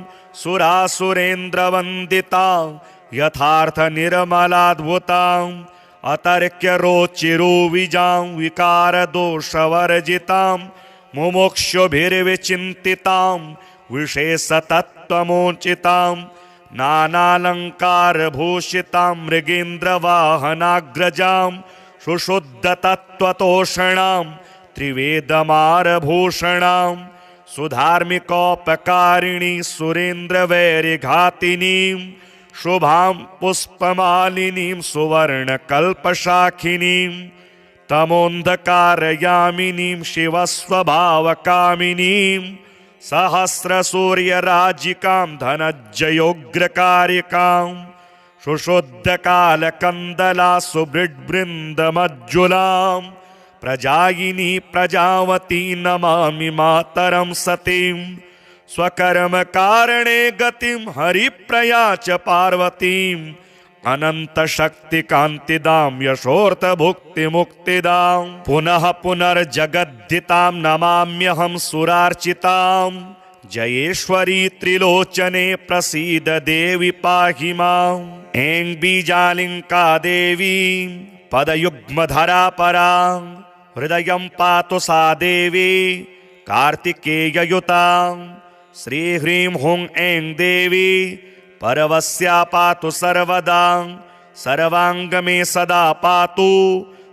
सुरासुरेन्द्रवन्दितां यथार्थनिर्मलाद्भुताम् अतर्क्यरोचिरुविजां विकारदोषवर्जितां मुमुक्षुभिर्विचिन्तितां विशेषतत्त्वमोचितां नानालङ्कारभूषितां मृगेन्द्रवाहनाग्रजां सुशुद्धतत्त्वतोषणां त्रिवेदमारभूषणां सुधार्मिकोपकारिणी सुरेन्द्रवैरिघातिनीं शुभां पुष्पमालिनीं सुवर्णकल्पशाखिनीं तमोन्धकारयामिनीं शिवस्वभावकामिनीं सहस्रसूर्यराजिकां धनज्जयोग्रकारिकां सुशुद्धकालकन्दला सुबृड्बृन्दमज्जुलां प्रजायिनी प्रजावती नमामि मातरं सतीं स्वकर्मकारणे गतिं हरिप्रया च पार्वतीम् अनन्तशक्तिकान्तिदां यशोऽर्थभुक्तिमुक्तिदां पुनः पुनर्जगद्धितां नमाम्यहं सुरार्चितां जयेश्वरी त्रिलोचने प्रसीद देवि पाहि माम् ऐं बीजालिङ्का देवी पदयुग्मधरा परा हृदयं पातु सा देवी कार्तिकेययुतां श्रीह्रीं हुं ऐं देवी परवस्या पातु सर्वदा सर्वांगमे सदा पातु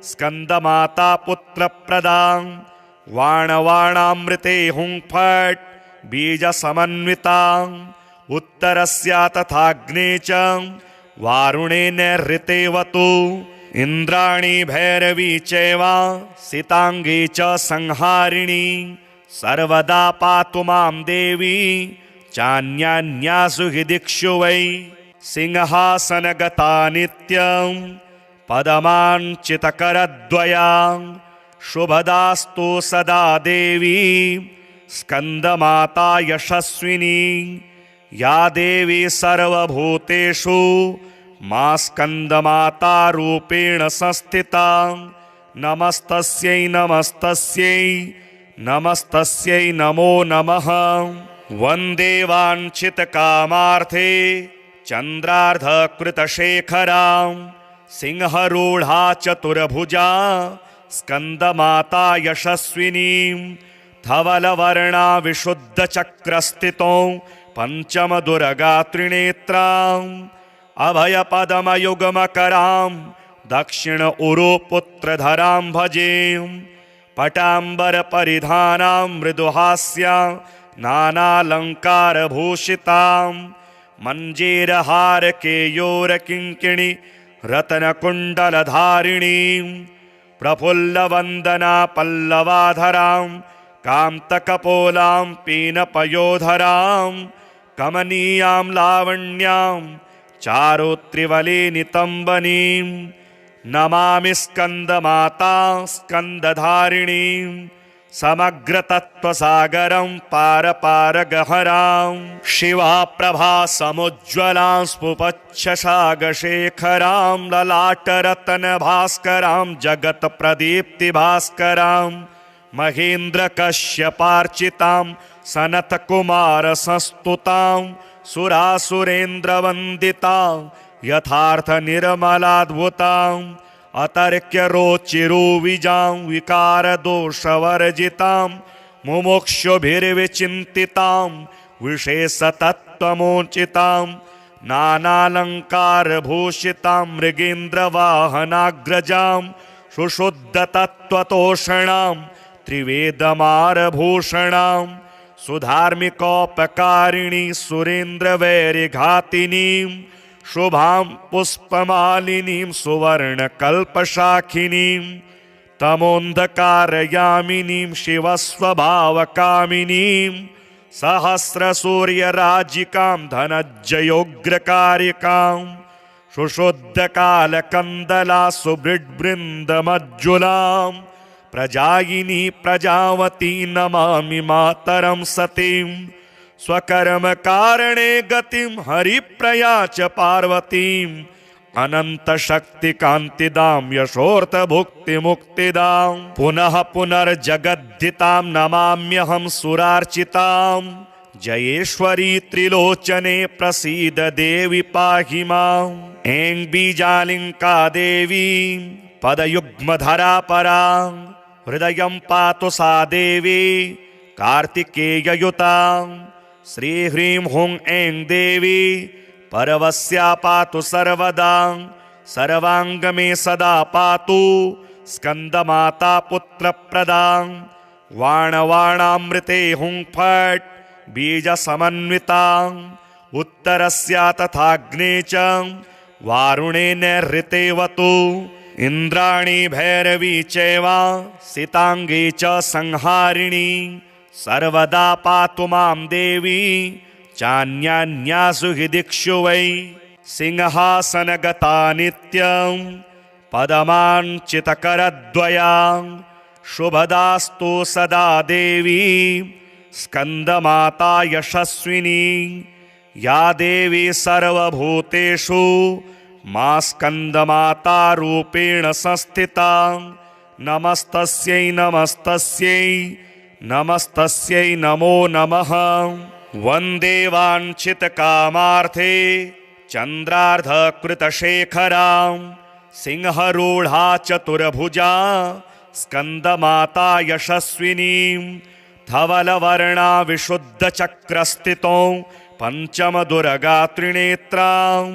स्कंदमाता पुत्रप्रदां वाणवाणामृते हुंफट् बीजसमन्वितां उत्तरस्या तथाग्ने च वारुणे नैऋतेवतु इंद्राणी भैरवी चैवा सितांगी च संहारिणी सर्वदा पातु मां देवी चान्यान्यासु हि दिक्षु वै सिंहासनगता नित्यं पदमाञ्चितकरद्वयां शुभदास्तु सदा देवी स्कंदमाता यशस्विनी या देवी सर्वभूतेषु मा स्कंदमाता रूपेण संस्थिता नमस्तस्यै नमस्तस्यै नमस्तस्यै नमो नमः। वन्दे वाञ्छितकामार्थे चन्द्रार्धकृतशेखरां सिंहरूढा चतुर्भुजा स्कंदमाता यशस्विनीं धवलवर्णा विशुद्धचक्रस्थितो पंचमदुर्गा त्रिनेत्राम् अभयपदमयुगमकरां दक्षिण उरुपुत्रधरां भजे पटाम्बरपरिधानां मृदुहास्यां नानालङ्कारभूषितां मञ्जीरहारकेयोरकिङ्किणी रत्नकुण्डलधारिणीं प्रफुल्लवन्दना पल्लवाधरां कान्तकपोलां पीनपयोधरां कमनीयां लावण्यां चारुत्रिवले नितम्बनीं नमामि स्कंदमाता स्कंदधारिणीं समग्रतत्त्वसागरं पारपारगहरां शिवा प्रभा समुज्ज्वलां स्फुपच्छशागशेखरां ललाटरत्नभास्करां जगत्प्रदीप्तिभास्करां महेन्द्रकश्यपार्चितां सनत्कुमारसंस्तुतां सुरासुरेन्द्रवन्दितां यथार्थनिर्मलाद्भुतां अतर्क्यरोचिरुविजां विकारदोषवर्जितां मुमुक्षुभिर्विचिन्तितां विशेषतत्त्वमोचितां नानालङ्कारभूषितां मृगेन्द्रवाहनाग्रजां सुशुद्धतत्त्वतोषणां त्रिवेदमारभूषणां सुधार्मिकोपकारिणी सुरेन्द्रवैरिघातिनीं शुभां पुष्पमालिनीं सुवर्णकल्पशाखिनीं तमोन्धकारयामिनीं शिवस्वभावकामिनीं सहस्रसूर्यराजिकां धनज्जयोग्रकारिकां सुशुद्धकालकन्दला सुबृड्बृन्दमज्जुलां प्रजायिनी प्रजावती नमामि मातरं सतीं स्वकर्मकारणे गतिं हरिप्रया च पार्वतीं अनन्तशक्तिकान्तिदां यशोऽर्थभुक्तिमुक्तिदां पुनः पुनर्जगद्धितां नमाम्यहं सुरार्चितां जयेश्वरी त्रिलोचने प्रसीद देवि पाहि माम् ऐं बीजालिङ्का देवी पदयुग्मधरा परा हृदयं पातु सा देवी कार्तिकेययुतां श्रीह्रीं हुं ऐं देवी परवस्या पातु सर्वदा सर्वांगमे सदा पातु स्कंदमाता पुत्रप्रदां वाणवाणामृते हुं फट् बीजसमन्वितां उत्तरस्या तथाग्ने च वारुणे नैऋतेवतु इंद्राणी भैरवी चैवा सितांगी च संहारिणी सर्वदा पातु मां देवी चान्यान्यासु हि दिक्षु वै सिंहासनगता नित्यं पदमाञ्चितकरद्वयां शुभदास्तु सदा देवी स्कंदमाता यशस्विनी या देवी सर्वभूतेषु मा स्कंदमाता रूपेण संस्थिता नमस्तस्यै नमस्तस्यै नमस्तस्यै नमो नमः। वन्दे वाञ्छितकामार्थे चन्द्रार्धकृतशेखरां सिंहरूढा चतुर्भुजा स्कंदमाता यशस्विनीं धवलवर्णा विशुद्धचक्रस्थितो पंचमदुर्गा त्रिनेत्रां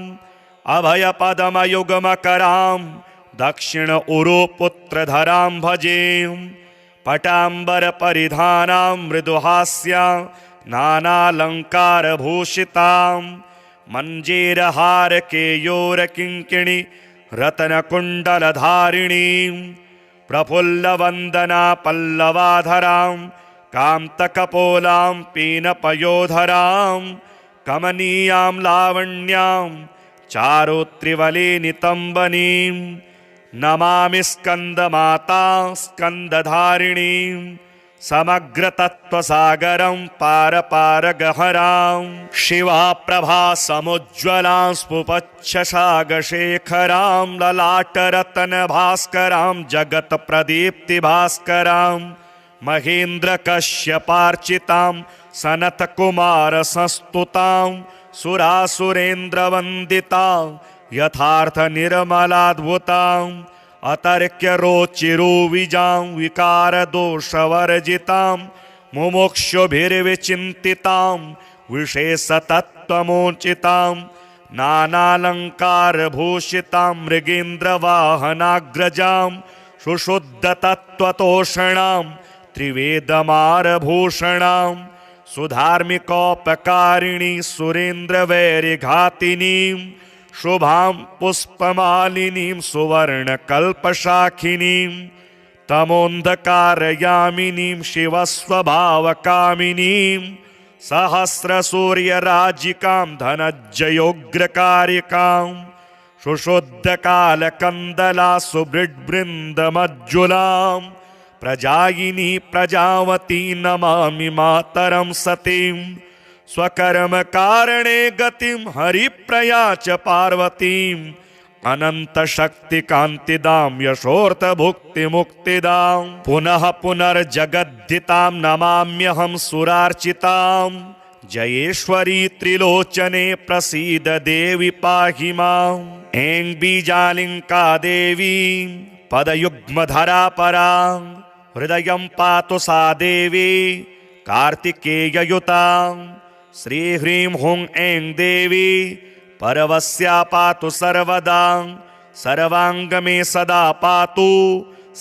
अभयपदमयुगमकरां दक्षिण उरुपुत्रधरां भजे। पटाम्बरपरिधानां मृदुहास्यां नानालङ्कारभूषितां मञ्जीरहारकेयोरकिङ्किणी रत्नकुण्डलधारिणीं प्रफुल्लवन्दना पल्लवाधरां कान्तकपोलां पीनपयोधरां कमनीयां लावण्यां चारुत्रिवलिनितम्बनीं नमामि स्कन्दमाता स्कन्दधारिणीं समग्रतत्त्वसागरं पारपारगहरां शिवा प्रभा समुज्ज्वलां स्फुपच्छशागशेखरां ललाटरत्नभास्करां जगत्प्रदीप्तिभास्करां महेन्द्रकश्यपार्चितां सनत्कुमारसंस्तुतां सुरासुरेन्द्रवन्दितां यथार्थनिर्मलाद्भुतां अतर्क्यरोचिरुविजां विकारदोषवर्जितां मुमुक्षुभिर्विचिन्तितां विशेषतत्त्वमोचितां नानालङ्कारभूषितां मृगेन्द्रवाहनाग्रजां सुशुद्धतत्त्वतोषणां त्रिवेदमारभूषणां सुधार्मिकोपकारिणी सुरेन्द्रवैरिघातिनीं शुभां पुष्पमालिनीं सुवर्णकल्पशाखिनीं तमोन्धकारयामिनीं शिवस्वभावकामिनीं सहस्रसूर्यराजिकां धनज्जयोग्रकारिकां सुशुद्धकालकन्दला सुबृड्बृन्दमज्जुलां प्रजायिनी प्रजावती नमामि मातरं सतीं स्वकर्मकारणे गतिं हरिप्रया च पार्वतीम् अनन्तशक्तिकान्तिदां यशोऽर्थभुक्तिमुक्तिदां पुनः पुनर्जगद्धितां नमाम्यहं सुरार्चितां जयेश्वरी त्रिलोचने प्रसीद देवि पाहि माम् ऐं बीजालिङ्का देवी पदयुग्मधरा परा हृदयं पातु सा देवी कार्तिकेययुतां श्रीह्रीं हुं ऐं देवी परवस्या पातु सर्वदा सर्वाङ्गमे सदा पातु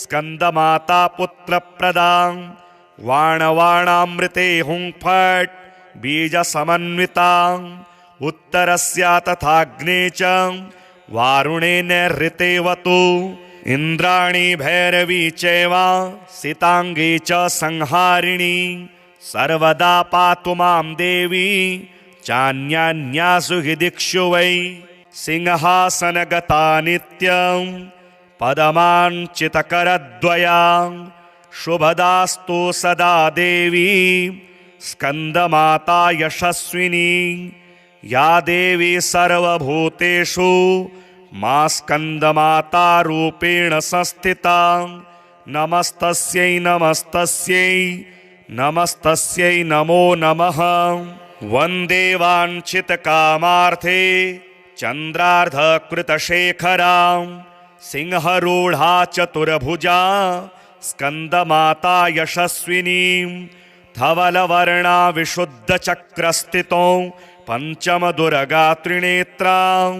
स्कन्दमाता पुत्रप्रदां वाणवाणामृते हुं फट् बीजसमन्वितां उत्तरस्या तथाग्ने च वारुणे नैऋतेवतु इन्द्राणी भैरवी चैव सिताङ्गी च संहारिणी सर्वदा पातु मां देवी चान्यान्यासु हि दिक्षु वै सिंहासनगता नित्यं पदमाञ्चितकरद्वयां शुभदास्तु सदा देवी स्कन्दमाता यशस्विनी या देवी सर्वभूतेषु मा स्कन्दमाता रूपेण संस्थिता नमस्तस्यै नमस्तस्यै नमस्तस्यै नमो नमः वन्दे वाञ्छितकामार्थे चन्द्रार्धकृतशेखरां सिंहरूढा चतुर्भुजा स्कन्दमाता यशस्विनीं धवलवर्णा विशुद्धचक्रस्थितौ पञ्चमदुर्गा त्रिनेत्रां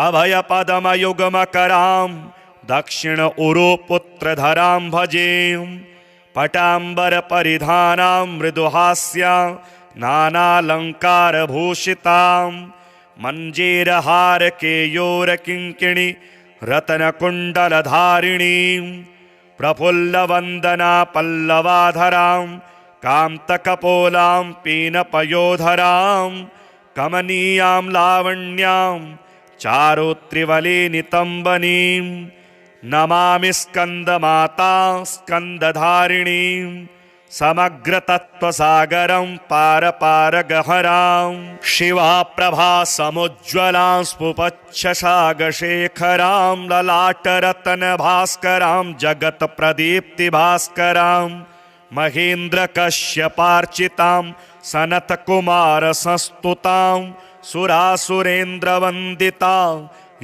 अभयपदमयुगमकरां दक्षिण उरुपुत्रधरां भजे पटाम्बरपरिधानां मृदुहास्यां नानालङ्कारभूषितां मञ्जीरहारकेयोरकिङ्किणी रत्नकुण्डलधारिणीं प्रफुल्लवन्दना पल्लवाधरां कान्तकपोलां पीनपयोधरां कमनीयां लावण्यां चारुत्रिवलिनितम्बनीं नमामि स्कन्दमाता स्कन्दधारिणीं समग्रतत्त्वसागरं पारपारगहरां शिवा प्रभा समुज्ज्वलां स्फुपच्छशागशेखरां ललाटरत्नभास्करां जगत्प्रदीप्तिभास्करां महेन्द्रकश्यपार्चितां सनत्कुमारसंस्तुतां सुरासुरेन्द्रवन्दितां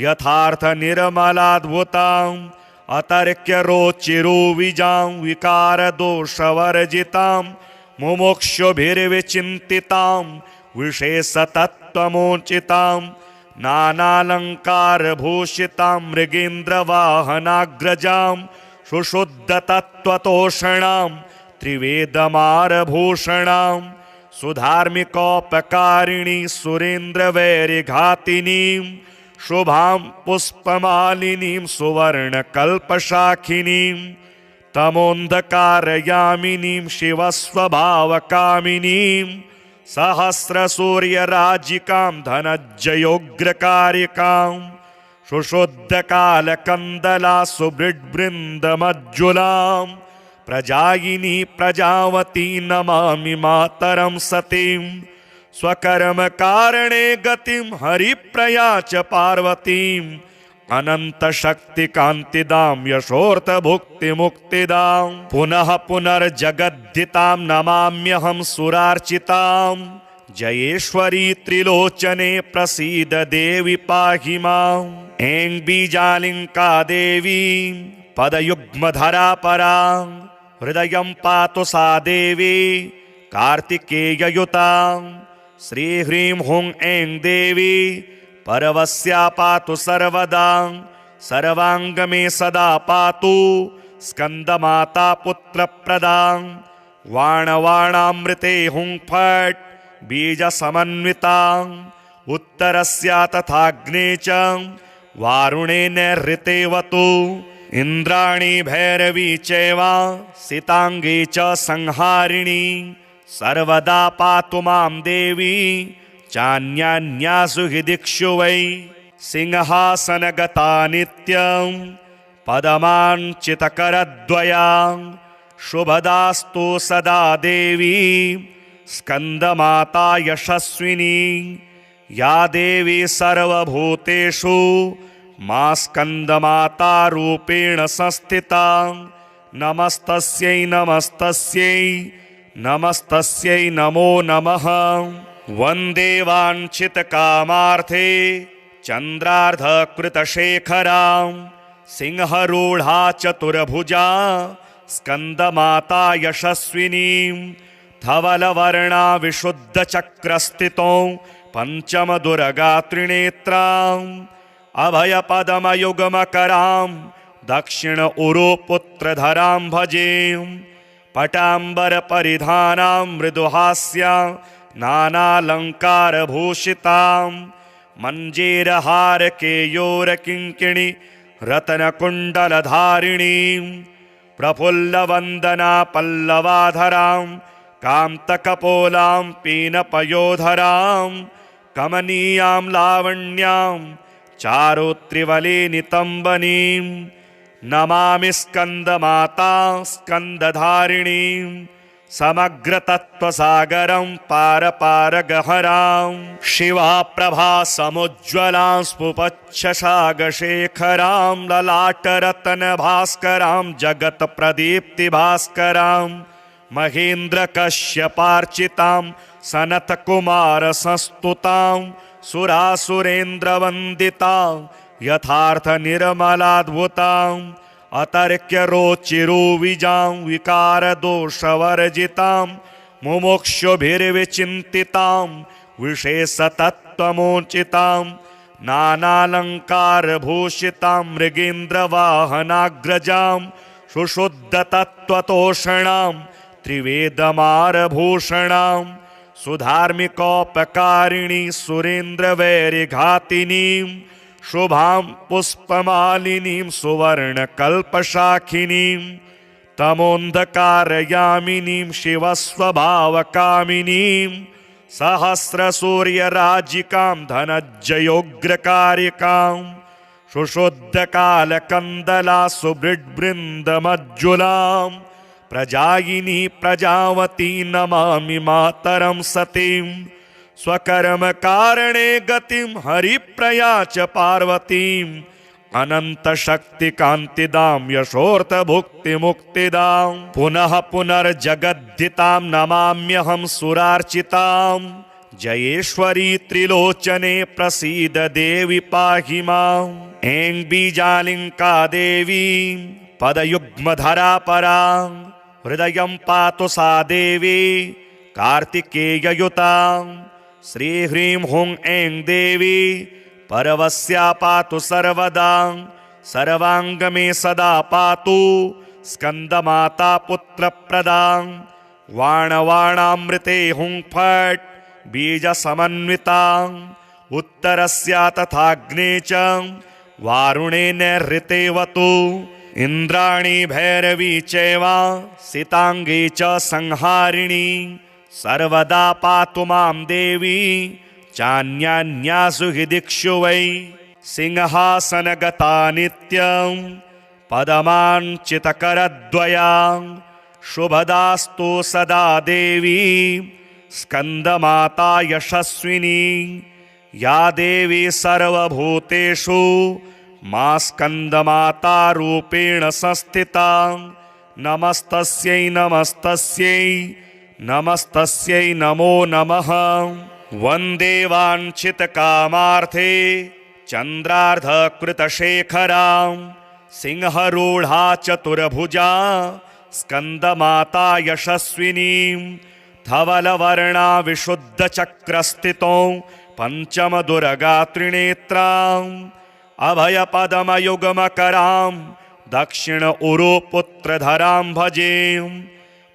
यथार्थनिर्मलाद्भुतां अतर्क्यरोचिरुविजां विकारदोषवर्जितां मुमुक्षुभिर्विचिन्तितां विशेषतत्त्वमोचितां नानालङ्कारभूषितां मृगेन्द्रवाहनाग्रजां सुशुद्धतत्त्वतोषणां त्रिवेदमारभूषणां सुधार्मिकोपकारिणी सुरेन्द्रवैरिघातिनीं शुभां पुष्पमालिनीं सुवर्णकल्पशाखिनीं तमोन्धकारयामिनीं शिवस्वभावकामिनीं सहस्रसूर्यराजिकां धनज्जयोग्रकारिकां सुशुद्धकालकन्दला सुबृड्बृन्दमज्जुलां प्रजायिनी प्रजावती नमामि मातरं सतीं स्वकर्मकारणे गतिं हरिप्रया च पार्वतीं अनन्तशक्तिकान्तिदां यशोऽर्थभुक्तिमुक्तिदां पुनः पुनर्जगद्धितां नमाम्यहं सुरार्चितां जयेश्वरी त्रिलोचने प्रसीद देवि पाहि माम् ऐं बीजालिङ्का देवी पदयुग्मधरा परा हृदयं पातु सा देवी कार्तिकेययुतां श्रीह्रीं हुं ऐं देवी परवस्या पातु सर्वदा सर्वाङ्गमे सदा पातु स्कन्दमाता पुत्रप्रदां वाणवाणामृते हुं फट् बीजसमन्वितां उत्तरस्या तथाग्ने च वारुणे नैऋतेवतु इन्द्राणी भैरवी चैव सिताङ्गे च संहारिणी सर्वदा पातु मां देवी चान्यान्यासु हि दिक्षु वै सिंहासनगता नित्यं पदमाञ्चितकरद्वयां शुभदास्तु सदा देवी स्कन्दमाता यशस्विनी या देवी सर्वभूतेषु मा स्कन्दमाता रूपेण संस्थिता नमस्तस्यै नमस्तस्यै नमस्तस्यै नमो नमः वन्दे वाञ्छितकामार्थे चन्द्रार्धकृतशेखरां सिंहरूढा चतुर्भुजा स्कन्दमाता यशस्विनीं धवलवर्णा विशुद्धचक्रस्थितौ पञ्चमदुर्गा त्रिनेत्राम् अभयपदमयुग्मकरां दक्षिण उरुपुत्रधरां भजे पटाम्बरपरिधानां मृदुहास्यां नानालङ्कारभूषितां मञ्जीरहारकेयोरकिङ्किणी रत्नकुण्डलधारिणीं प्रफुल्लवन्दना पल्लवाधरां कान्तकपोलां पीनपयोधरां कमनीयां लावण्यां चारुत्रिवले नितम्बनीं नमामि स्कन्दमाता स्कन्दधारिणीं समग्रतत्त्वसागरं पारपारगहरां शिवा प्रभा समुज्ज्वलां स्फुपच्छशागशेखरां ललाटरत्नभास्करां जगत्प्रदीप्तिभास्करां महेन्द्रकश्यपार्चितां सनत्कुमारसंस्तुतां सुरासुरेन्द्रवन्दितां यथार्थनिर्मलाद्भुतां अतर्क्यरोचिरुविजां विकारदोषवर्जितां मुमुक्षुभिर्विचिन्तितां विशेषतत्त्वमोचितां नानालङ्कारभूषितां मृगेन्द्रवाहनाग्रजां सुशुद्धतत्त्वतोषणां त्रिवेदमारभूषणां सुधार्मिकोपकारिणी सुरेन्द्रवैरिघातिनीं शुभां पुष्पमालिनीं सुवर्णकल्पशाखिनीं तमोन्धकारयामिनीं शिवस्वभावकामिनीं सहस्रसूर्यराजिकां धनज्जयोग्रकारिकां सुशुद्धकालकन्दला सुबृड्बृन्दमज्जुलां प्रजायिनी प्रजावती नमामि मातरं सतीं स्वकर्मकारणे गतिं हरिप्रया च पार्वतीं अनन्तशक्तिकान्तिदां यशोऽर्थभुक्तिमुक्तिदां पुनः पुनर्जगद्धितां नमाम्यहं सुरार्चितां जयेश्वरी त्रिलोचने प्रसीद देवि पाहि माम् ऐं बीजालिङ्का देवी पदयुग्मधरा परा हृदयं पातु सा देवी कार्तिकेययुतां श्रीह्रीं हुं ऐं देवी परवस्या पातु सर्वदा सर्वांगमे सदा पातु स्कंदमाता पुत्रप्रदा वाणवाणामृते हुं फट् बीज समन्विता उत्तरस्या तथाग्ने च वारुणे नैऋतेवतु इंद्राणी भैरवी चैवा सितांगी च संहारिणी सर्वदा पातु मां देवी चान्यान्यासु हि दिक्षु वै सिंहासनगता नित्यं पदमाञ्चितकरद्वया शुभदास्तु सदा देवी स्कंदमाता यशस्विनी या देवी सर्वभूतेषु मा स्कंदमाता रूपेण संस्थिता नमस्तस्यै नमस्तस्यै नमस्तस्यै नमो नमः वन्दे वाञ्छितकामार्थे चन्द्रार्धकृतशेखरां सिंहरूढा चतुर्भुजा स्कंदमाता यशस्विनीं धवलवर्णा विशुद्धचक्रस्थितौ पंचमदुर्गा त्रिनेत्राम् अभयपदमयुग्मकरां दक्षिण उरुपुत्रधरां भजे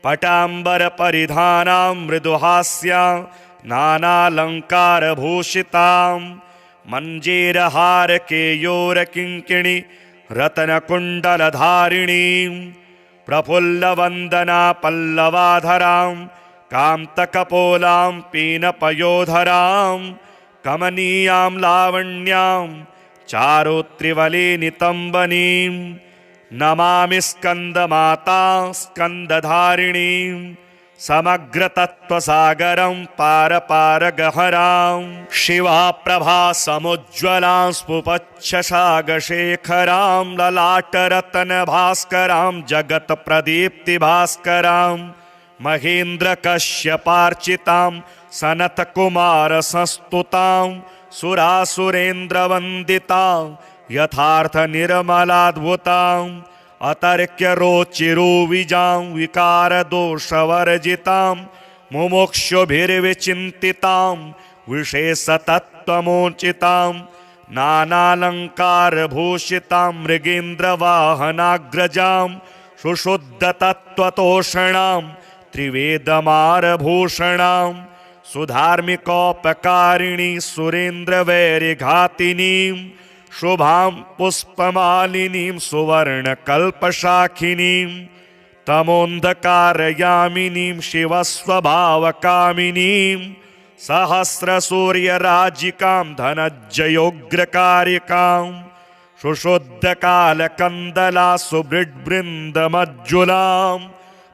पटाम्बरपरिधानां मृदुहास्या नानालङ्कारभूषितां मञ्जीरहारकेयोरकिङ्किणी रत्नकुण्डलधारिणीं प्रफुल्लवन्दना पल्लवाधरां कान्तकपोलां पीनपयोधरां कमनीयां लावण्यां चारुत्रिवले नितम्बनीं नमामि स्कंदमाता स्कंदधारिणीं समग्रतत्त्वसागरं पारपारगहरां शिवा प्रभा समुज्ज्वलां स्फुपच्छशागशेखरां ललाटरत्नभास्करां जगत्प्रदीप्तिभास्करां महेन्द्रकश्यपार्चितां सनत्कुमारसंस्तुतां सुरासुरेन्द्रवन्दितां यथार्थनिर्मलाद्भुताम् अतर्क्यरोचिरुविजां विकारदोषवर्जितां मुमुक्षुभिर्विचिन्तितां विशेषतत्त्वमोचितां नानालङ्कारभूषितां मृगेन्द्रवाहनाग्रजां सुशुद्धतत्त्वतोषणां त्रिवेदमारभूषणां सुधार्मिकोपकारिणी सुरेन्द्रवैरिघातिनीं शुभां पुष्पमालिनीं सुवर्णकल्पशाखिनीं तमोन्धकारयामिनीं शिवस्वभावकामिनीं सहस्रसूर्यराजिकां धनज्जयोग्रकारिकां सुशुद्धकालकन्दला सुबृड्बृन्दमज्जुलां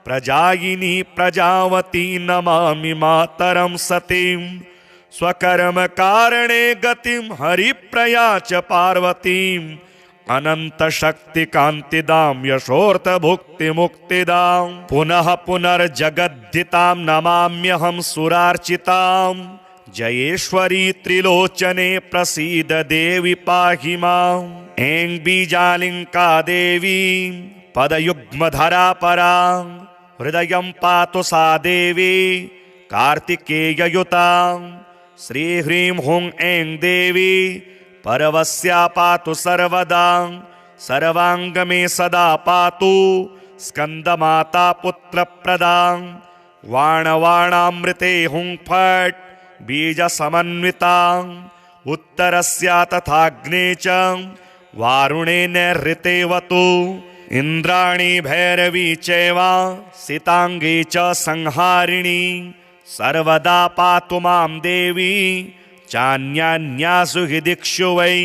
प्रजायिनी प्रजावती नमामि मातरं सतीं स्वकर्मकारणे गतिं हरिप्रया च पार्वतीम् अनन्तशक्तिकान्तिदां यशोऽर्थभुक्तिमुक्तिदां पुनः पुनर्जगद्धितां नमाम्यहं सुरार्चितां जयेश्वरी त्रिलोचने प्रसीद देवि पाहि माम् ऐं बीजालिङ्का देवी पदयुग्मधरा परा हृदयं पातु सा देवी कार्तिकेययुतां श्रीह्रीं हुं ऐं देवी परवस्या पातु सर्वदा सर्वांगमे सदा पातु स्कंदमाता पुत्रप्रदा वाणवाणामृते हुं फट् बीज समन्विता उत्तरस्या तथाग्ने च वारुणे नैऋतेवतु इंद्राणी भैरवी चैवा सितांगी च संहारिणी सर्वदा पातु मां देवी चान्यान्यासु हि दिक्षु वै।